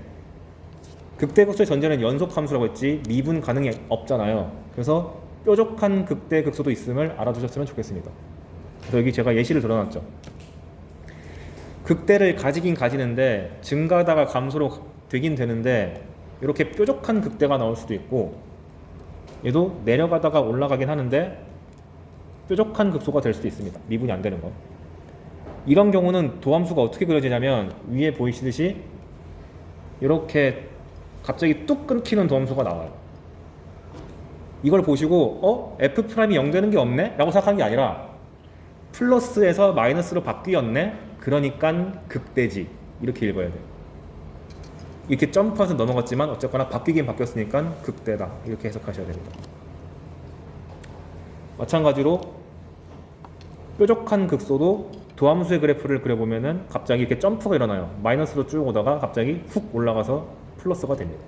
극대 극소의 전제는 연속 함수라고 했지 미분 가능이 없잖아요. 그래서 뾰족한 극대 극소도 있음을 알아두셨으면 좋겠습니다. 그래서 여기 제가 예시를 들어놨죠. 극대를 가지긴 가지는데 증가하다가 감소로 되긴 되는데 이렇게 뾰족한 극대가 나올 수도 있고 얘도 내려가다가 올라가긴 하는데 뾰족한 극소가 될 수도 있습니다. 미분이 안 되는 거. 이런 경우는 도함수가 어떻게 그려지냐면 위에 보이시듯이 이렇게 갑자기 뚝 끊기는 도함수가 나와요. 이걸 보시고 F'이 0 되는 게 없네? 라고 생각하는 게 아니라 플러스에서 마이너스로 바뀌었네? 그러니까 극대지. 이렇게 읽어야 돼요. 이렇게 점프해서 넘어갔지만 어쨌거나 바뀌긴 바뀌었으니까 극대다. 이렇게 해석하셔야 됩니다. 마찬가지로 뾰족한 극소도 도함수의 그래프를 그려보면은 갑자기 이렇게 점프가 일어나요. 마이너스로 쭉 오다가 갑자기 훅 올라가서 플러스가 됩니다.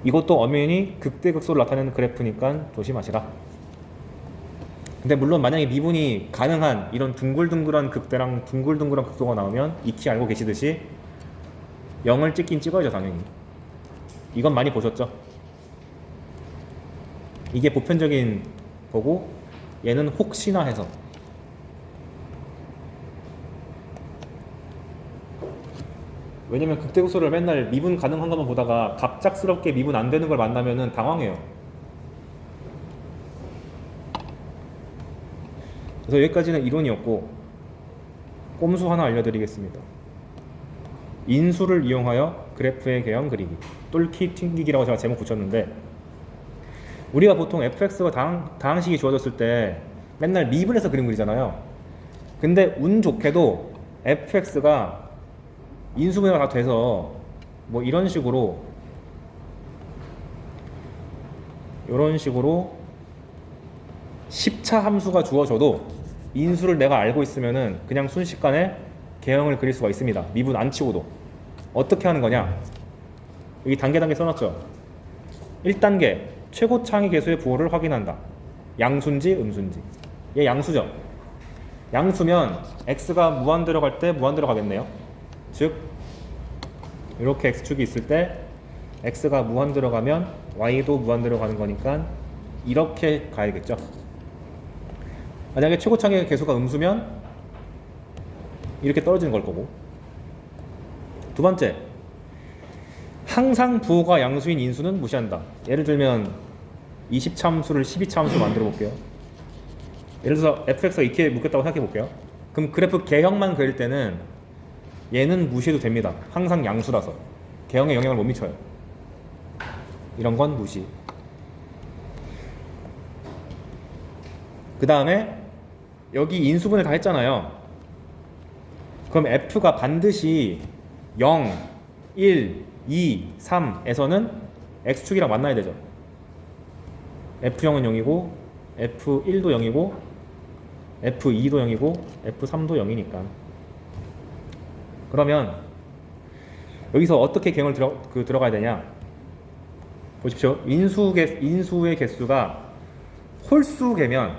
이것도 엄연히 극대 극소를 나타내는 그래프니까 조심하시라. 근데 물론 만약에 미분이 가능한 이런 둥글둥글한 극대랑 둥글둥글한 극소가 나오면 익히 알고 계시듯이 0을 찍긴 찍어야죠, 당연히. 이건 많이 보셨죠? 이게 보편적인 거고, 얘는 혹시나 해서. 왜냐면 극대극소를 맨날 미분 가능한 것만 보다가 갑작스럽게 미분 안 되는 걸 만나면은 당황해요. 그래서 여기까지는 이론이었고, 꼼수 하나 알려드리겠습니다. 인수를 이용하여 그래프의 개형 그리기, 뚫기 튕기기라고 제가 제목 붙였는데, 우리가 보통 fx가 다항식이 주어졌을 때 맨날 미분해서 그림 그리잖아요. 근데 운 좋게도 fx가 인수분해가 다 돼서 뭐 이런 식으로 10차 함수가 주어져도 인수를 내가 알고 있으면은 그냥 순식간에 개형을 그릴 수가 있습니다. 미분 안 치고도. 어떻게 하는 거냐? 여기 단계 써놨죠. 1단계 최고 창의 계수의 부호를 확인한다. 양수인지 음수인지. 얘 양수죠. 양수면 x가 무한 들어갈 때 무한 들어가겠네요. 즉 이렇게 x축이 있을 때 x가 무한 들어가면 y도 무한 들어가는 거니까 이렇게 가야겠죠. 만약에 최고창의 개수가 음수면 이렇게 떨어지는 걸 거고. 두 번째, 항상 부호가 양수인 인수는 무시한다. 예를 들면 20차 함수를 12차 함수로 만들어 볼게요. 예를 들어서 fx가 이렇게 묶였다고 생각해 볼게요. 그럼 그래프 개형만 그릴 때는 얘는 무시해도 됩니다. 항상 양수라서 개형에 영향을 못 미쳐요. 이런 건 무시. 그 다음에 여기 인수분해 다 했잖아요. 그럼 f가 반드시 0, 1, 2, 3에서는 x축이랑 만나야 되죠. f0은 0이고 f1도 0이고 f2도 0이고 f3도 0이니까. 그러면 여기서 어떻게 개형을 들어가야 되냐? 보십시오. 인수의 개수가 홀수개면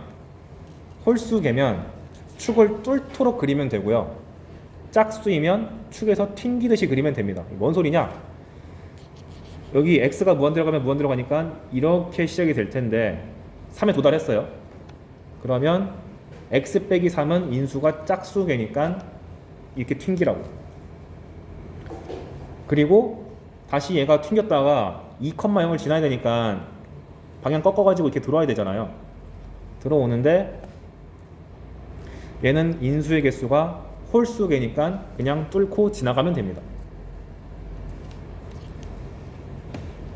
축을 뚫도록 그리면 되고요. 짝수이면 축에서 튕기듯이 그리면 됩니다. 뭔 소리냐? 여기 x가 무한 들어가면 무한 들어가니까 이렇게 시작이 될 텐데 3에 도달했어요. 그러면 x 빼기 3은 인수가 짝수개니까 이렇게 튕기라고. 그리고 다시 얘가 튕겼다가 2,0을 지나야 되니까 방향 꺾어가지고 이렇게 들어와야 되잖아요. 들어오는데 얘는 인수의 개수가 홀수개니까 그냥 뚫고 지나가면 됩니다.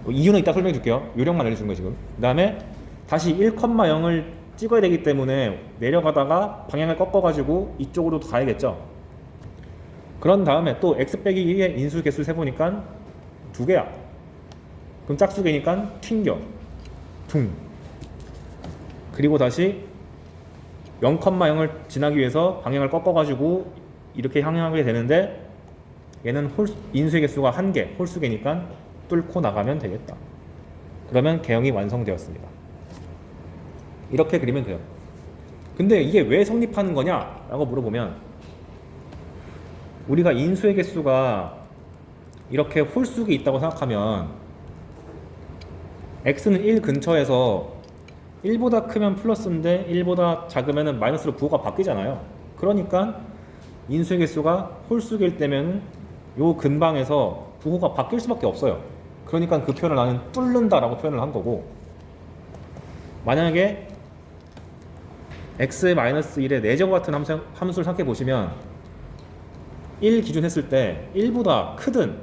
이유는 이따 설명해 줄게요. 요령만 알려준 거예요 지금. 그 다음에 다시 1,0을 찍어야 되기 때문에 내려가다가 방향을 꺾어가지고 이쪽으로 가야겠죠. 그런 다음에 또 x 빼기 1의 인수 개수를 세보니까 2개야. 그럼 짝수개니까 튕겨. 퉁. 그리고 다시 0,0을 지나기 위해서 방향을 꺾어가지고 이렇게 향하게 되는데 얘는 인수의 개수가 1개, 홀수개니까 뚫고 나가면 되겠다. 그러면 개형이 완성되었습니다. 이렇게 그리면 돼요. 근데 이게 왜 성립하는 거냐? 라고 물어보면 우리가 인수의 개수가 이렇게 홀수가 있다고 생각하면 x는 1 근처에서 1보다 크면 플러스인데 1보다 작으면 마이너스로 부호가 바뀌잖아요. 그러니까 인수의 개수가 홀수일 때면 요 근방에서 부호가 바뀔 수밖에 없어요. 그러니까 그 표현을 나는 뚫는다라고 표현을 한 거고, 만약에 x-1의 4제곱 같은 함수를 생각해 보시면 1 기준 했을 때 1보다 크든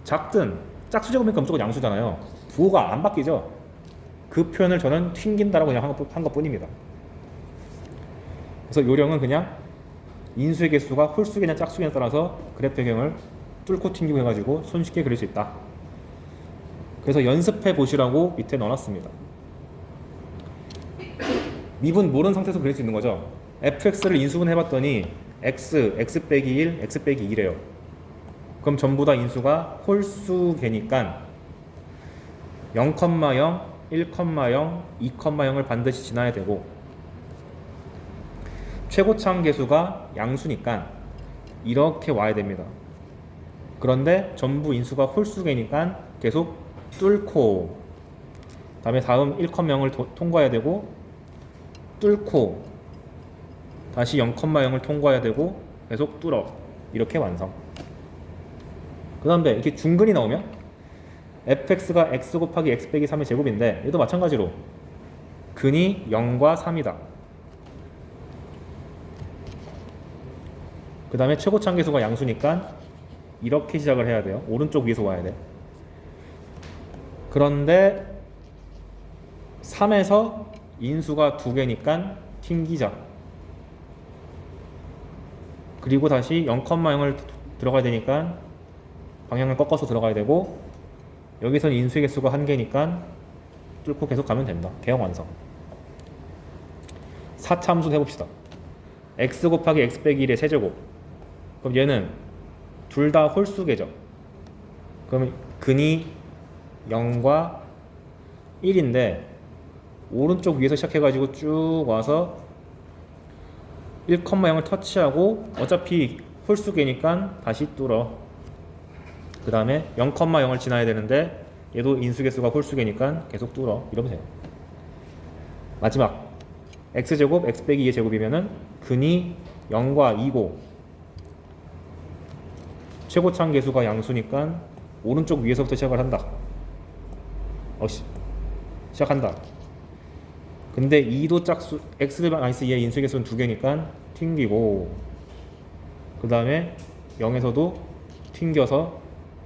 작든 짝수제곱이니까 무조건 양수잖아요. 부호가 안 바뀌죠. 그 표현을 저는 튕긴다라고 그냥 한 것뿐입니다. 그래서 요령은 그냥 인수의 개수가 홀수개냐 짝수개냐에 따라서 그래프 배경을 뚫고 튕기고 해가지고 손쉽게 그릴 수 있다. 그래서 연습해 보시라고 밑에 넣어놨습니다. 미분 모르는 상태에서 그릴 수 있는 거죠. fx를 인수분 해봤더니 x 빼기 1, x 빼기 2래요. 그럼 전부 다 인수가 홀수개니까 0,0, 1,0, 2,0을 반드시 지나야 되고, 최고참 계수가 양수니까 이렇게 와야 됩니다. 그런데 전부 인수가 홀수계니까 계속 뚫고, 다음에 다음 1,0을 통과해야 되고, 뚫고 다시 0,0을 통과해야 되고, 계속 뚫어. 이렇게 완성. 그 다음에 이렇게 중근이 나오면 fx가 x 곱하기 x 빼기 3의 제곱인데, 얘도 마찬가지로 근이 0과 3이다. 그 다음에 최고참 계수가 양수니까 이렇게 시작을 해야 돼요. 오른쪽 위에서 와야 돼. 그런데 3에서 인수가 2개니까 튕기자. 그리고 다시 0,0을 들어가야 되니까 방향을 꺾어서 들어가야 되고, 여기서는 인수의 개수가 1개니까 뚫고 계속 가면 된다. 대형 완성. 4차 함수 해봅시다. x 곱하기 x 빼기 1의 세제곱. 그럼 얘는 둘 다 홀수계죠. 그럼 근이 0과 1인데 오른쪽 위에서 시작해가지고 쭉 와서 1,0을 터치하고, 어차피 홀수계니까 다시 뚫어. 그 다음에 0,0을 지나야 되는데 얘도 인수계수가 홀수계니까 계속 뚫어. 이러면 돼요. 마지막 x제곱 x 빼기 2의 제곱이면은 근이 0과 2고 최고참 계수가 양수니까 오른쪽 위에서부터 시작을 한다. 시작한다. 근데 2도 짝수, x-2의 인수계수는 2개니까 튕기고, 그 다음에 0에서도 튕겨서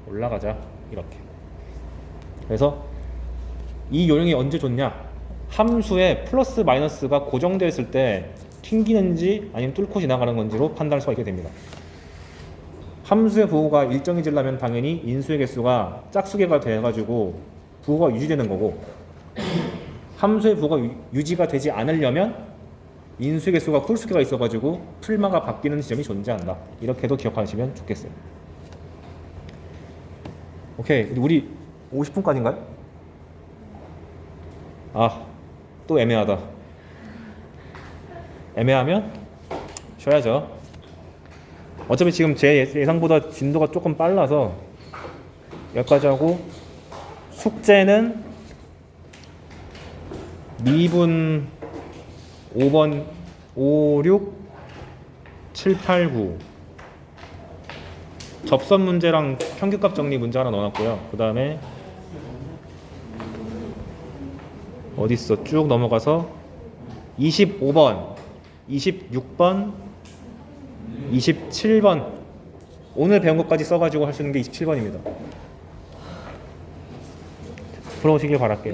올라가자. 이렇게. 그래서 이 요령이 언제 좋냐? 함수에 플러스 마이너스가 고정되어 있을 때 튕기는지 아니면 뚫고 지나가는 건지로 판단할 수가 있게 됩니다. 함수의 부호가 일정해지려면 당연히 인수의 개수가 짝수개가 돼가지고 부호가 유지되는 거고, 함수의 부호가 유지가 되지 않으려면 인수의 개수가 홀수개가 있어가지고 풀마가 바뀌는 지점이 존재한다. 이렇게도 기억하시면 좋겠어요. 오케이, 우리 50분까지인가요? 또 애매하다. 애매하면 쉬어야죠. 어차피 지금 제 예상보다 진도가 조금 빨라서 여기까지 하고, 숙제는 미분 5번, 5, 6, 7, 8, 9 접선 문제랑 평균값 정리 문제 하나 넣어놨고요. 그 다음에 어딨어? 쭉 넘어가서 25번, 26번, 27번 오늘 배운 것까지 써가지고 할 수 있는 게 27번입니다. 풀어오시길 바랄게요.